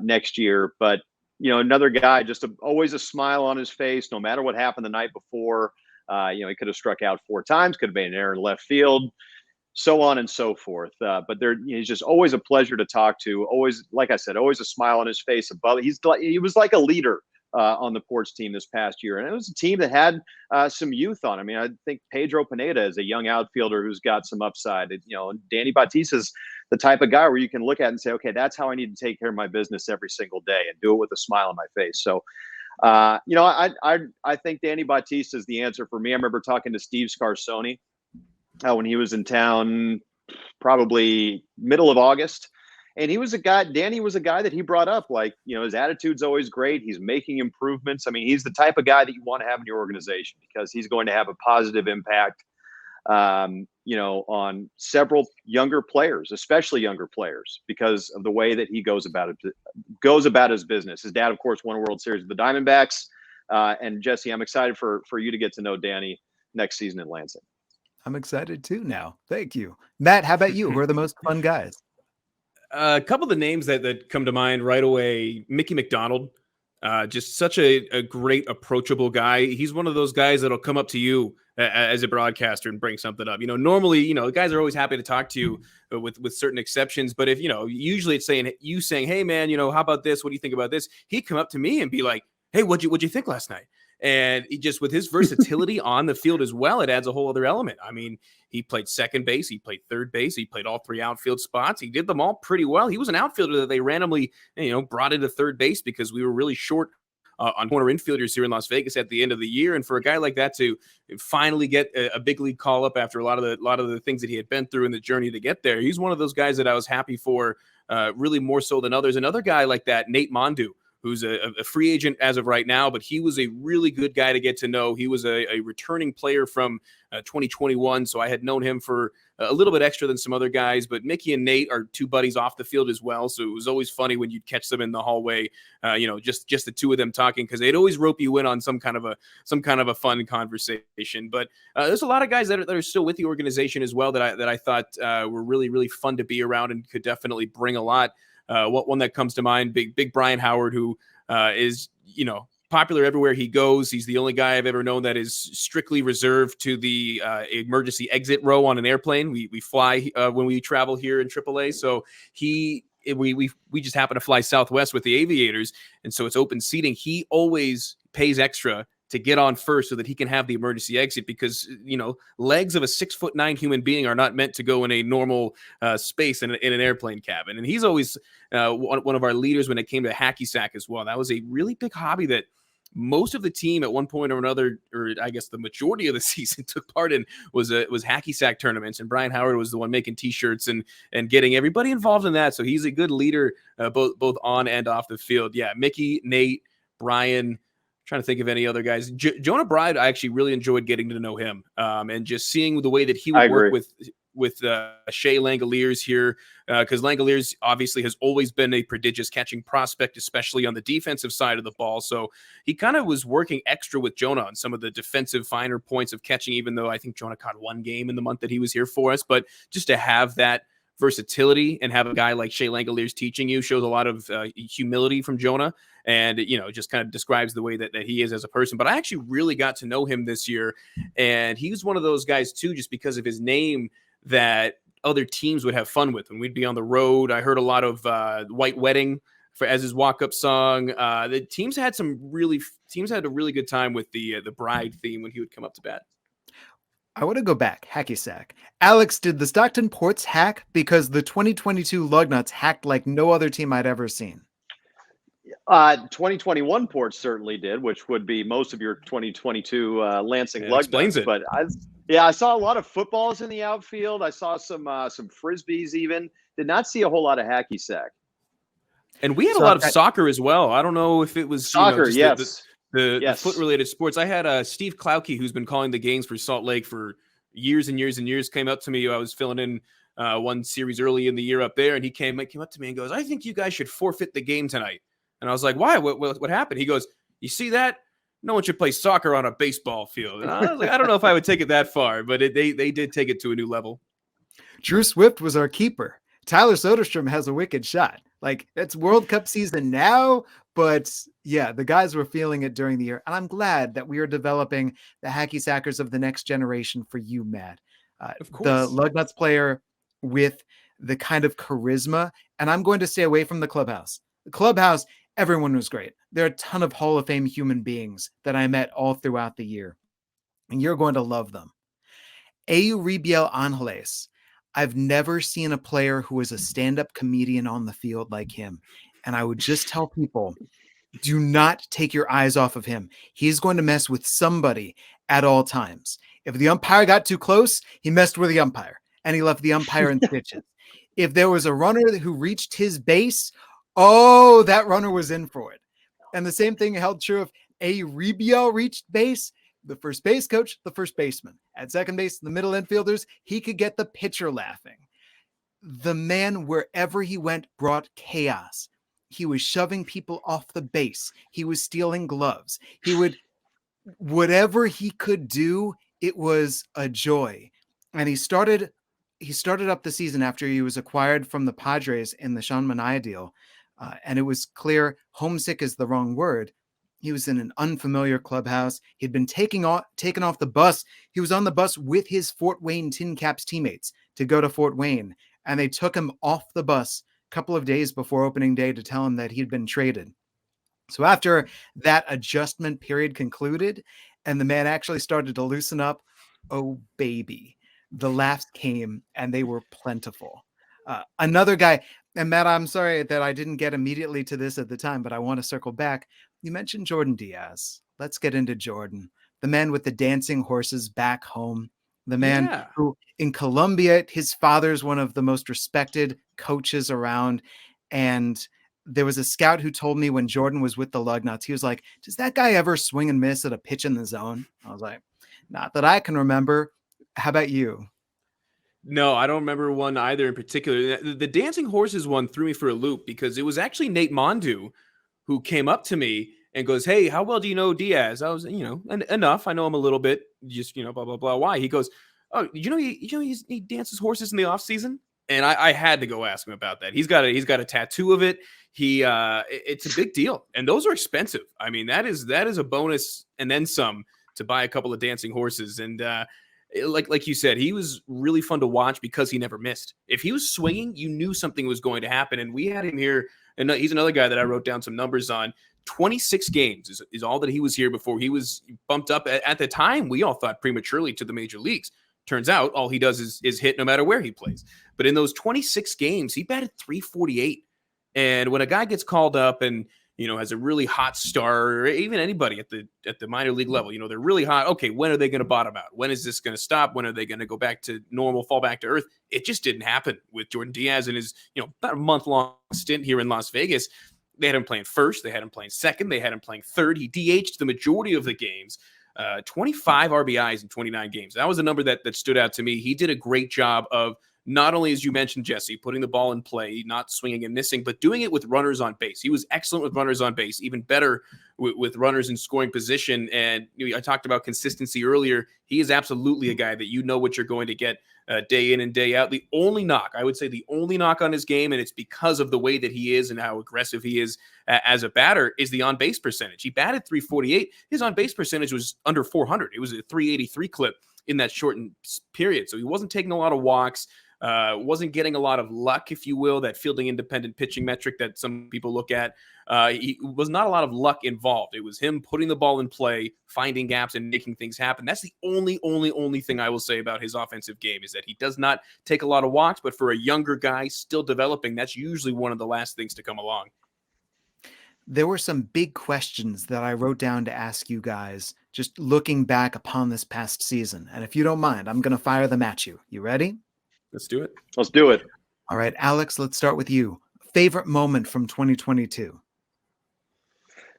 next year. But another guy, just always a smile on his face, no matter what happened the night before. He could have struck out 4 times, could have been an error in left field, so on and so forth. But he's just always a pleasure to talk to. Always, like I said, always a smile on his face. He was like a leader on the Ports team this past year, and it was a team that had some youth on. I mean, I think Pedro Pineda is a young outfielder who's got some upside. Danny Bautista's the type of guy where you can look at and say, okay, that's how I need to take care of my business every single day, and do it with a smile on my face. So, I think Danny Bautista is the answer for me. I remember talking to Steve Scarsoni when he was in town, probably middle of August. And Danny was a guy that he brought up, like, his attitude's always great. He's making improvements. I mean, he's the type of guy that you want to have in your organization, because he's going to have a positive impact, on several younger players, especially younger players, because of the way that he goes about his business. His dad, of course, won a World Series with the Diamondbacks. And Jesse, I'm excited for you to get to know Danny next season in Lansing. I'm excited too now. Thank you. Matt, how about you? Who are the most fun guys? A couple of the names that come to mind right away. Mickey McDonald, just such a great, approachable guy. He's one of those guys that'll come up to you as a broadcaster and bring something up. Normally, guys are always happy to talk to you with certain exceptions. But if, usually it's saying, hey, man, how about this? What do you think about this? He'd come up to me and be like, hey, what'd you think last night? And he just, with his versatility on the field as well, it adds a whole other element. I mean, he played second base, he played third base, he played all 3 outfield spots. He did them all pretty well. He was an outfielder that they randomly, brought into third base because we were really short on corner infielders here in Las Vegas at the end of the year. And for a guy like that to finally get a big league call up after a lot of the things that he had been through in the journey to get there, he's one of those guys that I was happy for, really more so than others. Another guy like that, Nate Mondu, who's a free agent as of right now, but he was a really good guy to get to know. He was a returning player from 2021, so I had known him for a little bit extra than some other guys. But Mickey and Nate are 2 buddies off the field as well, so it was always funny when you'd catch them in the hallway, just the 2 of them talking, because they'd always rope you in on some kind of a fun conversation. But there's a lot of guys that are still with the organization as well that I thought were really, really fun to be around and could definitely bring a lot. One that comes to mind, big Brian Howard, who is, popular everywhere he goes. He's the only guy I've ever known that is strictly reserved to the emergency exit row on an airplane. We fly when we travel here in AAA. So we just happen to fly Southwest with the Aviators. And so it's open seating. He always pays extra to get on first so that he can have the emergency exit, because, legs of a 6'9" human being are not meant to go in a normal space in an airplane cabin. And he's always one of our leaders when it came to hacky sack as well. That was a really big hobby that most of the team at one point or another, or I guess the majority of the season, took part in, was hacky sack tournaments. And Brian Howard was the one making T-shirts and getting everybody involved in that. So he's a good leader, both on and off the field. Yeah, Mickey, Nate, Brian. Trying to think of any other guys. Jonah Bride, I actually really enjoyed getting to know him, and just seeing the way that he would work with Shea Langeliers here, because Langeliers obviously has always been a prodigious catching prospect, especially on the defensive side of the ball. So he kind of was working extra with Jonah on some of the defensive finer points of catching, even though I think Jonah caught 1 game in the month that he was here for us. But just to have that versatility and have a guy like Shea Langeliers teaching you shows a lot of humility from Jonah, and just kind of describes the way that he is as a person. But I actually really got to know him this year, and he was one of those guys too, just because of his name, that other teams would have fun with when we'd be on the road. I heard a lot of White Wedding as his walk-up song. The teams had a really good time with the bride theme when he would come up to bat. I want to go back. Hacky sack. Alex, did the Stockton Ports hack? Because the 2022 Lugnuts hacked like no other team I'd ever seen. 2021 ports certainly did, which would be most of your 2022 Lansing That explains Lugnuts. it. But I saw a lot of footballs in the outfield. I saw some frisbees even. Did not see a whole lot of hacky sack. And we had a lot of soccer as well. I don't know if it was soccer, just yes. the foot related sports. I had Steve Klauke, who's been calling the games for Salt Lake for years and years and years, came up to me. I was filling in one series early in the year up there, and he came up to me and goes, "I think you guys should forfeit the game tonight." And I was like, "Why? What happened?" He goes, "You see that? No one should play soccer on a baseball field." And I was like, "I don't know if I would take it that far," but they did take it to a new level. Drew Swift was our keeper. Tyler Soderstrom has a wicked shot. Like, it's World Cup season now, but yeah, the guys were feeling it during the year. And I'm glad that we are developing the hacky sackers of the next generation for you, Matt. Of course. The Lugnuts player with the kind of charisma. And I'm going to stay away from the clubhouse. The clubhouse, everyone was great. There are a ton of Hall of Fame human beings that I met all throughout the year, and you're going to love them. Euribiel Angeles. I've never seen a player who is a stand-up comedian on the field like him. And I would just tell people, do not take your eyes off of him. He's going to mess with somebody at all times. If the umpire got too close, he messed with the umpire, and he left the umpire in stitches. If there was a runner who reached his base, oh, that runner was in for it. And the same thing held true if Euribiel reached base. The first base coach, the first baseman. At second base, the middle infielders, he could get the pitcher laughing. The man, wherever he went, brought chaos. He was shoving people off the base. He was stealing gloves. He would, whatever he could do, it was a joy. And he started up the season after he was acquired from the Padres in the Sean Manaea deal. And it was clear homesick is the wrong word. He was in an unfamiliar clubhouse. He'd been taken off the bus. He was on the bus with his Fort Wayne Tin Caps teammates to go to Fort Wayne. And they took him off the bus a couple of days before opening day to tell him that he'd been traded. So after that adjustment period concluded and the man actually started to loosen up, oh, baby, the laughs came and they were plentiful. Another guy, and Matt, I'm sorry that I didn't get immediately to this at the time, but I want to circle back. You mentioned Jordan Diaz. Let's get into Jordan, the man with the dancing horses back home, the man who in Colombia, his father's one of the most respected coaches around. And there was a scout who told me when Jordan was with the Lugnuts, he was like, does that guy ever swing and miss at a pitch in the zone? I was like, not that I can remember. How about you? No, I don't remember one either in particular. The dancing horses one threw me for a loop because it was actually Nate Mondu who came up to me and goes, "Hey, how well do you know Diaz?" I was, enough. I know him a little bit. Just, blah, blah, blah. Why? He goes, "Oh, he dances horses in the off season?" And I had to go ask him about that. He's got a tattoo of it. It's a big deal. And those are expensive. I mean, that is a bonus and then some to buy a couple of dancing horses. And, like you said, he was really fun to watch because he never missed. If he was swinging, you knew something was going to happen. And we had him here, and he's another guy that I wrote down some numbers on. 26 games is all that he was here before he was bumped up at the time. We all thought prematurely to the major leagues. Turns out all he does is hit no matter where he plays. But in those 26 games, he batted .348. And when a guy gets called up and has a really hot star, or even anybody at the minor league level, they're really hot. Okay, when are they going to bottom out? When is this going to stop? When are they going to go back to normal, fall back to earth? It just didn't happen with Jordan Diaz in his about a month-long stint here in Las Vegas. They had him playing first. They had him playing second. They had him playing third. He DH'd the majority of the games. 25 RBIs in 29 games. That was a number that stood out to me. He did a great job of not only, as you mentioned, Jesse, putting the ball in play, not swinging and missing, but doing it with runners on base. He was excellent with runners on base, even better with runners in scoring position. And I talked about consistency earlier. He is absolutely a guy that what you're going to get day in and day out. The only knock on his game, and it's because of the way that he is and how aggressive he is as a batter, is the on-base percentage. He batted .348. His on-base percentage was under 400. It was a .383 clip in that shortened period. So he wasn't taking a lot of walks. Wasn't getting a lot of luck, if you will, that fielding independent pitching metric that some people look at. He was not a lot of luck involved. It was him putting the ball in play, finding gaps, and making things happen. That's the only thing I will say about his offensive game, is that he does not take a lot of walks, but for a younger guy still developing, that's usually one of the last things to come along. there were some big questions that I wrote down to ask you guys, just looking back upon this past season. And if you don't mind, I'm going to fire them at you. You ready? Let's do it. Let's do it. All right, Alex, let's start with you. Favorite moment from 2022?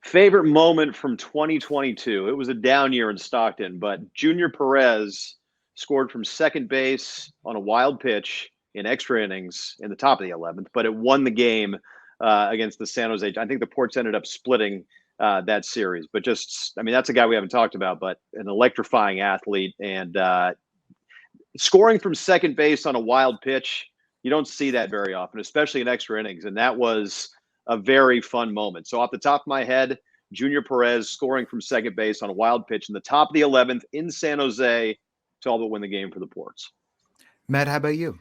Favorite moment from 2022. It was a down year in Stockton, but Junior Perez scored from second base on a wild pitch in extra innings in the top of the 11th, but it won the game against the San Jose. I think the Ports ended up splitting that series, but that's a guy we haven't talked about, but an electrifying athlete, and scoring from second base on a wild pitch, you don't see that very often, especially in extra innings. And that was a very fun moment. So off the top of my head, Junior Perez scoring from second base on a wild pitch in the top of the 11th in San Jose to all but win the game for the Ports. Matt, how about you?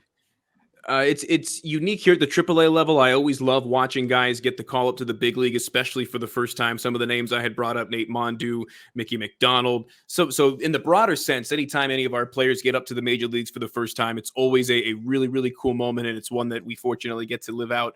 It's unique here at the AAA level. I always love watching guys get the call up to the big league, especially for the first time. Some of the names I had brought up: Nate Mondu, Mickey McDonald. So in the broader sense, anytime any of our players get up to the major leagues for the first time, it's always a really, really cool moment, and it's one that we fortunately get to live out,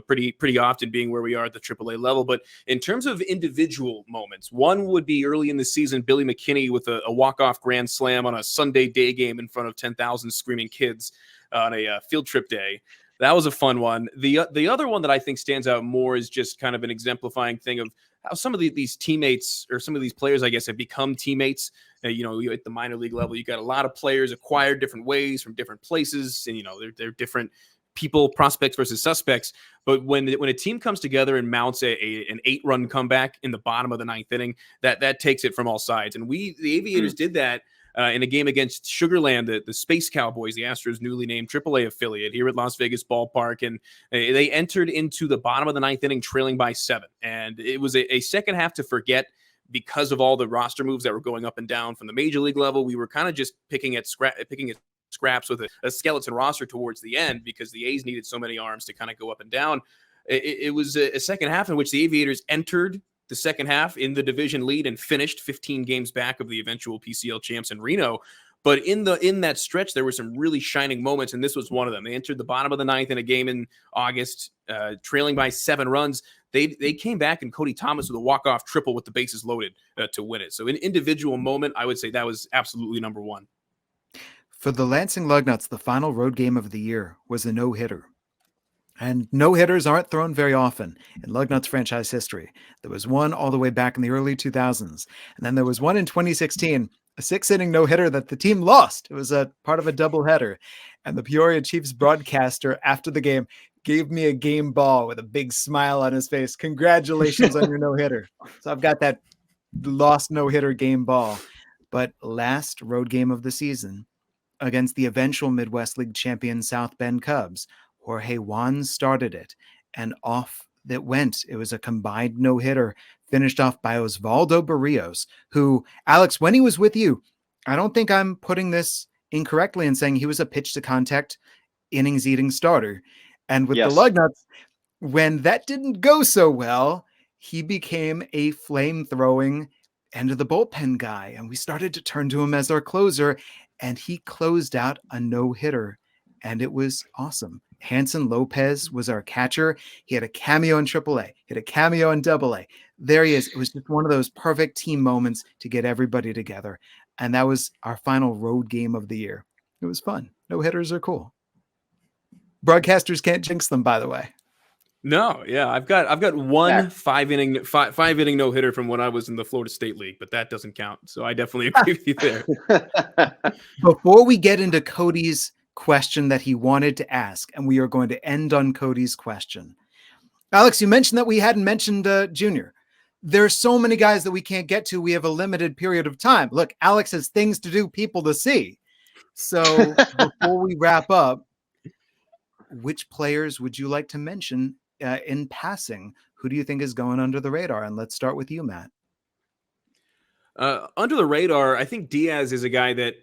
pretty often, being where we are at the AAA level. But in terms of individual moments, one would be early in the season, Billy McKinney with a walk-off grand slam on a Sunday day game in front of 10,000 screaming kids on a field trip day. That was a fun one. The other one that I think stands out more is just kind of an exemplifying thing of how some of these teammates, or some of these players, I guess, have become teammates. At the minor league level, you got a lot of players acquired different ways from different places, and they're different people, prospects versus suspects. But when a team comes together and mounts an 8-run comeback in the bottom of the 9th inning, that takes it from all sides. And the Aviators did that in a game against Sugar Land, the Space Cowboys, the Astros' newly named AAA affiliate here at Las Vegas Ballpark. And they entered into the bottom of the 9th inning trailing by 7. And it was a second half to forget because of all the roster moves that were going up and down from the major league level. We were kind of just picking at scraps with a skeleton roster towards the end because the A's needed so many arms to kind of go up and down. It was a second half in which the Aviators entered the second half in the division lead and finished 15 games back of the eventual PCL champs in Reno. But in that stretch, there were some really shining moments, and this was one of them. They entered the bottom of the 9th in a game in August, trailing by 7 runs. They came back, and Cody Thomas with a walk-off triple with the bases loaded to win it. So an individual moment, I would say that was absolutely number one. For the Lansing Lugnuts, the final road game of the year was a no-hitter. And no-hitters aren't thrown very often in Lugnuts franchise history. There was one all the way back in the early 2000s. And then there was one in 2016, a 6-inning no-hitter that the team lost. It was a part of a doubleheader. And the Peoria Chiefs broadcaster after the game gave me a game ball with a big smile on his face. Congratulations on your no-hitter. So I've got that lost no-hitter game ball. But last road game of the season against the eventual Midwest League champion South Bend Cubs, Jorge Juan started it, and off that went. It was a combined no-hitter, finished off by Osvaldo Barrios, who, Alex, when he was with you, I don't think I'm putting this incorrectly in saying he was a pitch-to-contact, innings-eating starter. And with the Lugnuts, when that didn't go so well, he became a flame-throwing end-of-the-bullpen guy, and we started to turn to him as our closer, and he closed out a no-hitter, and it was awesome. Hanson Lopez was our catcher. He had a cameo in AAA. He had a cameo in AA. There he is. It was just one of those perfect team moments to get everybody together. And that was our final road game of the year. It was fun. No-hitters are cool. Broadcasters can't jinx them, by the way. No, yeah, I've got one 5-inning no-hitter from when I was in the Florida State League, but that doesn't count. So I definitely agree with you there. Before we get into Cody's question that he wanted to ask, and we are going to end on Cody's question. Alex, you mentioned that we hadn't mentioned Junior. There's so many guys that we can't get to. We have a limited period of time. Look, Alex has things to do, people to see. So before we wrap up, which players would you like to mention in passing? Who do you think is going under the radar? And let's start with you, Matt. Under the radar, I think Diaz is a guy that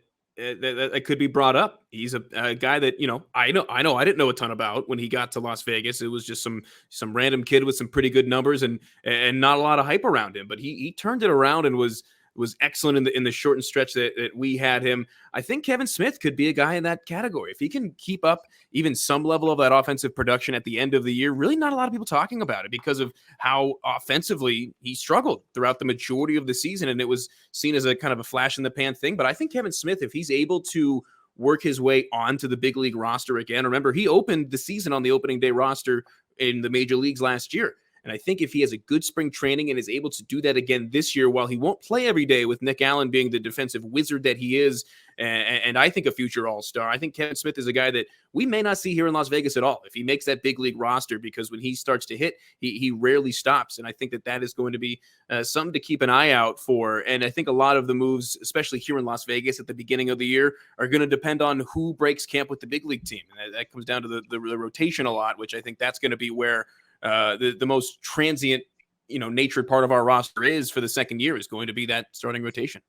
could be brought up. He's a guy that, I didn't know a ton about when he got to Las Vegas. It was just some random kid with some pretty good numbers and not a lot of hype around him, but he turned it around and was was excellent in the shortened stretch that we had him. I think Kevin Smith could be a guy in that category. If he can keep up even some level of that offensive production at the end of the year, really not a lot of people talking about it because of how offensively he struggled throughout the majority of the season. And it was seen as a kind of a flash in the pan thing. But I think Kevin Smith, if he's able to work his way onto the big league roster again, remember, he opened the season on the opening day roster in the major leagues last year. And I think if he has a good spring training and is able to do that again this year, while he won't play every day with Nick Allen being the defensive wizard that he is, and I think a future all-star, I think Kevin Smith is a guy that we may not see here in Las Vegas at all if he makes that big league roster, because when he starts to hit, he rarely stops. And I think that is going to be something to keep an eye out for. And I think a lot of the moves, especially here in Las Vegas at the beginning of the year, are going to depend on who breaks camp with the big league team. And that comes down to the rotation a lot, which I think that's going to be where the most transient, natured part of our roster is for the second year is going to be that starting rotation.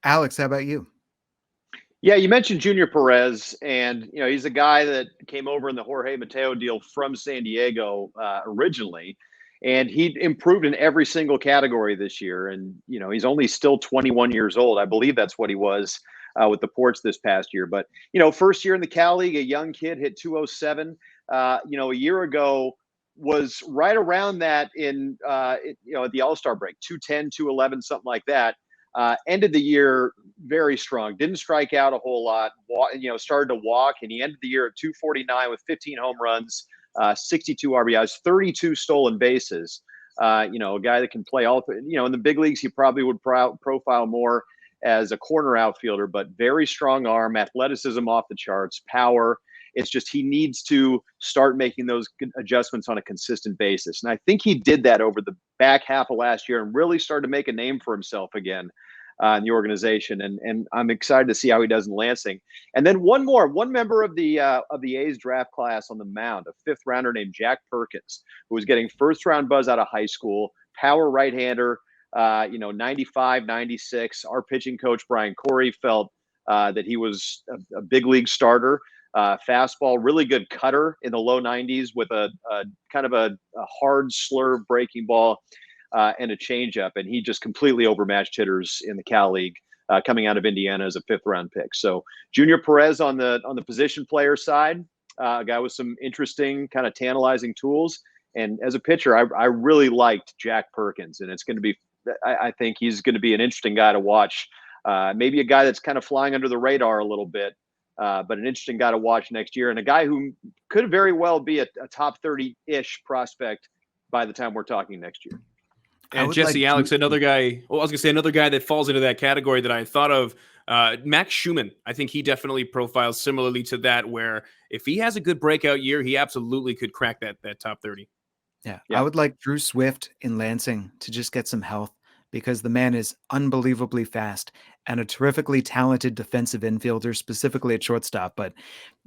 Alex, how about you? Yeah, you mentioned Junior Perez, and he's a guy that came over in the Jorge Mateo deal from San Diego originally, and he improved in every single category this year. And he's only still 21 years old. I believe that's what he was with the Ports this past year. But first year in the Cal League, a young kid hit 207. A year ago was right around that in at the All-Star break, 210, 211, something like that. Ended the year very strong. Didn't strike out a whole lot. Started to walk, and he ended the year at 249 with 15 home runs, 62 RBIs, 32 stolen bases. A guy that can play all. In the big leagues, he probably would profile more as a corner outfielder, but very strong arm, athleticism off the charts, power. It's just he needs to start making those adjustments on a consistent basis. And I think he did that over the back half of last year and really started to make a name for himself again in the organization. And I'm excited to see how he does in Lansing. And then one member of the A's draft class on the mound, a fifth rounder named Jack Perkins, who was getting first round buzz out of high school, power right-hander, 95, 96. Our pitching coach, Brian Corey, felt that he was a big league starter. Fastball, really good cutter in the low 90s with a kind of a hard slur breaking ball and a changeup. And he just completely overmatched hitters in the Cal League coming out of Indiana as a fifth round pick. So Junior Perez on the position player side, a guy with some interesting kind of tantalizing tools. And as a pitcher, I really liked Jack Perkins, and it's going to be, I think he's going to be an interesting guy to watch. Maybe a guy that's kind of flying under the radar a little bit. But an interesting guy to watch next year, and a guy who could very well be a top 30-ish prospect by the time we're talking next year. And Jesse, Alex, another guy. Well, I was going to say another guy that falls into that category that I thought of, Max Schumann. I think he definitely profiles similarly to that, where if he has a good breakout year, he absolutely could crack that top 30. Yeah, I would like Drew Swift in Lansing to just get some health, because the man is unbelievably fast and a terrifically talented defensive infielder, specifically at shortstop. But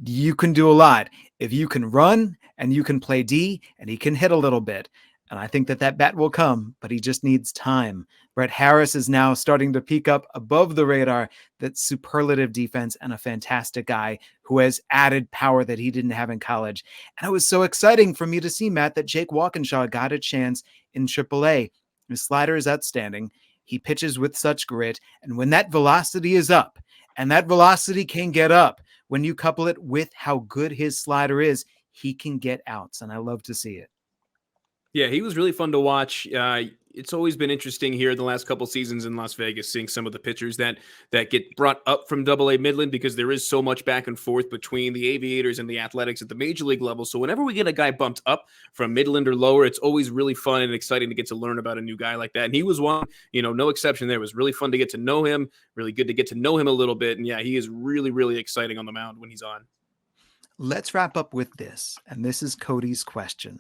you can do a lot if you can run and you can play D, and he can hit a little bit. And I think that bat will come, but he just needs time. Brett Harris is now starting to peak up above the radar. That's superlative defense and a fantastic guy who has added power that he didn't have in college. And it was so exciting for me to see, Matt, that Jake Walkinshaw got a chance in AAA. His slider is outstanding. He pitches with such grit. And when that velocity is up, and that velocity can get up, when you couple it with how good his slider is, he can get outs. And I love to see it. Yeah, he was really fun to watch. It's always been interesting here the last couple seasons in Las Vegas, seeing some of the pitchers that get brought up from AA Midland, because there is so much back and forth between the Aviators and the Athletics at the major league level. So whenever we get a guy bumped up from Midland or lower, it's always really fun and exciting to get to learn about a new guy like that. And he was one, no exception there. It was really fun to get to know him, really good to get to know him a little bit. And yeah, he is really, really exciting on the mound when he's on. Let's wrap up with this. And this is Cody's question.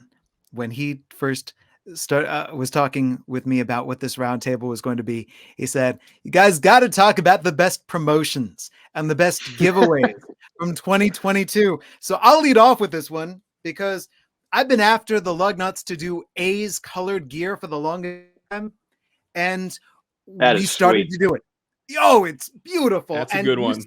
When he first was talking with me about what this roundtable was going to be, he said, you guys got to talk about the best promotions and the best giveaways from 2022. So I'll lead off with this one, because I've been after the Lugnuts to do A's colored gear for the longest time, and we started to do it. Yo, it's beautiful. That's a good one.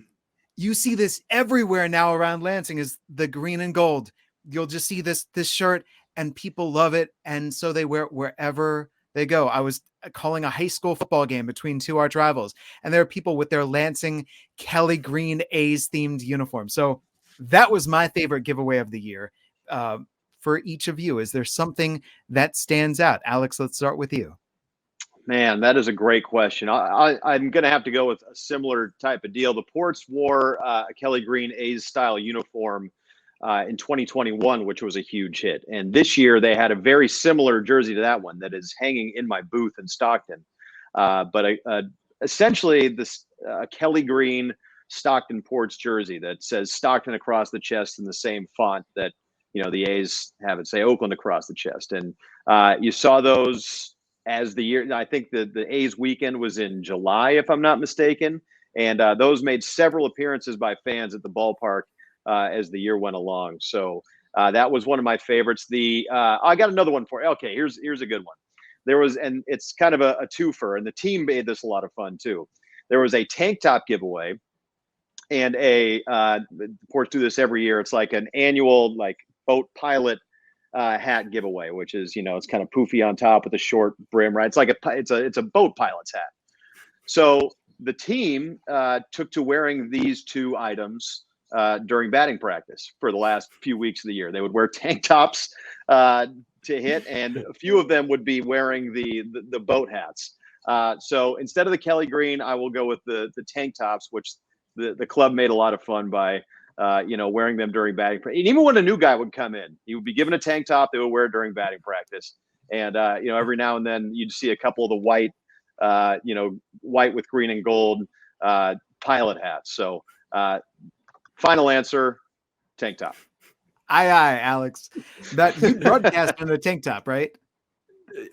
You see this everywhere now around Lansing, is the green and gold. You'll just see this shirt, and people love it. And so they wear it wherever they go. I was calling a high school football game between two arch rivals, and there are people with their Lansing Kelly Green A's themed uniform. So that was my favorite giveaway of the year. For each of you, is there something that stands out? Alex, let's start with you. Man, that is a great question. I'm going to have to go with a similar type of deal. The Ports wore a Kelly Green A's style uniform in 2021, which was a huge hit. And this year they had a very similar jersey to that one that is hanging in my booth in Stockton. Essentially, this Kelly Green Stockton Ports jersey that says Stockton across the chest in the same font that, the A's have it say Oakland across the chest. And you saw those as the year. I think the A's weekend was in July, if I'm not mistaken. And those made several appearances by fans at the ballpark as the year went along. So that was one of my favorites. I got another one for you. Okay, here's a good one. There was, and it's kind of a twofer, and the team made this a lot of fun too. There was a tank top giveaway, and the Ports do this every year. It's like an annual boat pilot hat giveaway, which is, it's kind of poofy on top with a short brim, right? It's like it's a boat pilot's hat. So the team took to wearing these two items during batting practice for the last few weeks of the year. They would wear tank tops to hit, and a few of them would be wearing the boat hats. So instead of the Kelly Green, I will go with the tank tops, which the club made a lot of fun by wearing them during batting practice. And even when a new guy would come in, he would be given a tank top they would wear during batting practice. And, every now and then you'd see a couple of the white, white with green and gold pilot hats. So final answer, tank top. Aye, Alex. That you broadcast in a tank top, right?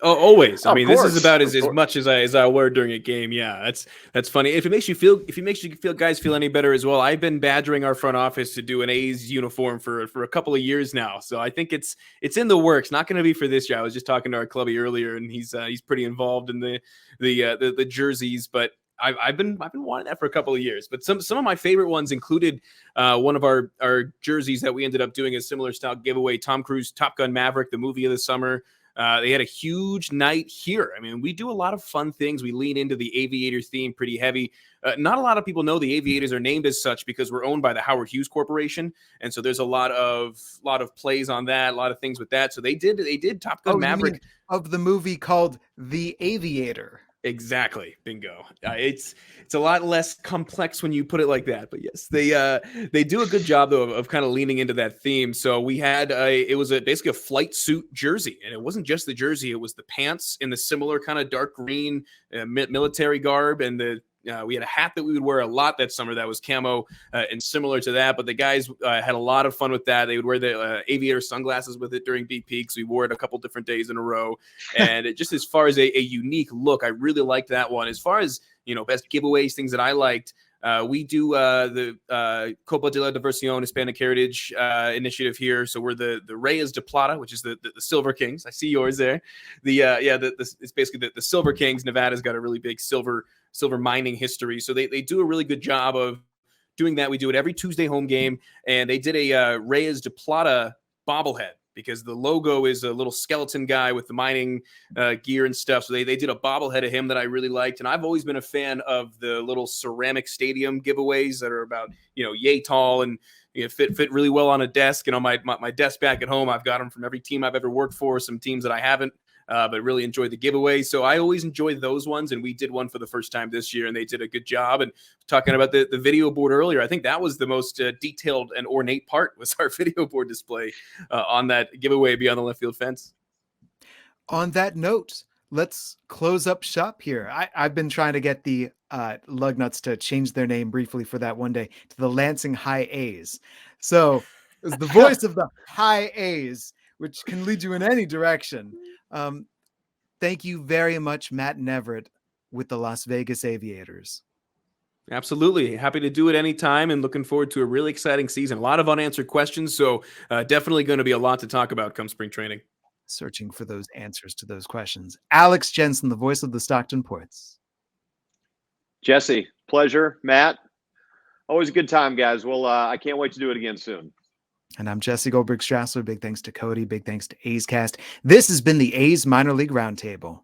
Oh, always. I mean, course, this is about as much as I wear during a game. Yeah, that's funny. If it makes you feel guys feel any better as well, I've been badgering our front office to do an A's uniform for a couple of years now. So I think it's in the works. Not going to be for this year. I was just talking to our clubby earlier, and he's pretty involved in the jerseys, but I've been wanting that for a couple of years. But some of my favorite ones included one of our jerseys that we ended up doing a similar style giveaway. Tom Cruise, Top Gun Maverick, the movie of the summer. They had a huge night here. I mean, we do a lot of fun things. We lean into the Aviator theme pretty heavy. Not a lot of people know the Aviators are named as such because we're owned by the Howard Hughes Corporation, and so there's a lot of plays on that, a lot of things with that. So they did Top Gun Maverick of the movie called The Aviator. Exactly. Bingo. It's a lot less complex when you put it like that, but yes, they do a good job though of kind of leaning into that theme. So we had it was basically a flight suit jersey, and it wasn't just the jersey; it was the pants in the similar kind of dark green military garb, and we had a hat that we would wear a lot that summer that was camo and similar to that. But the guys had a lot of fun with that. They would wear the aviator sunglasses with it during beat peaks. We wore it a couple different days in a row. And just as far as a unique look, I really liked that one. As far as, best giveaways, things that I liked, we do the Copa de la Diversión Hispanic Heritage initiative here. So we're the Reyes de Plata, which is the Silver Kings. I see yours there. It's basically the Silver Kings. Nevada's got a really big silver mining history. So they do a really good job of doing that. We do it every Tuesday home game. And they did a Reyes de Plata bobblehead because the logo is a little skeleton guy with the mining gear and stuff. So they did a bobblehead of him that I really liked. And I've always been a fan of the little ceramic stadium giveaways that are about, yay tall and fit really well on a desk. And on my desk back at home, I've got them from every team I've ever worked for, some teams that I haven't. But really enjoyed the giveaway. So I always enjoy those ones. And we did one for the first time this year, and they did a good job. And talking about the video board earlier, I think that was the most detailed and ornate part was our video board display on that giveaway beyond the left field fence. On that note, let's close up shop here. I've been trying to get the Lugnuts to change their name briefly for that one day to the Lansing High A's. So as the voice of the High A's, which can lead you in any direction. Thank you very much, Matt Neverett with the Las Vegas Aviators. Absolutely. Happy to do it anytime and looking forward to a really exciting season. A lot of unanswered questions, so definitely going to be a lot to talk about come spring training. Searching for those answers to those questions. Alex Jensen, the voice of the Stockton Ports. Jesse, pleasure. Matt, always a good time, guys. Well, I can't wait to do it again soon. And I'm Jesse Goldberg-Strassler. Big thanks to Cody. Big thanks to A's Cast. This has been the A's Minor League Roundtable.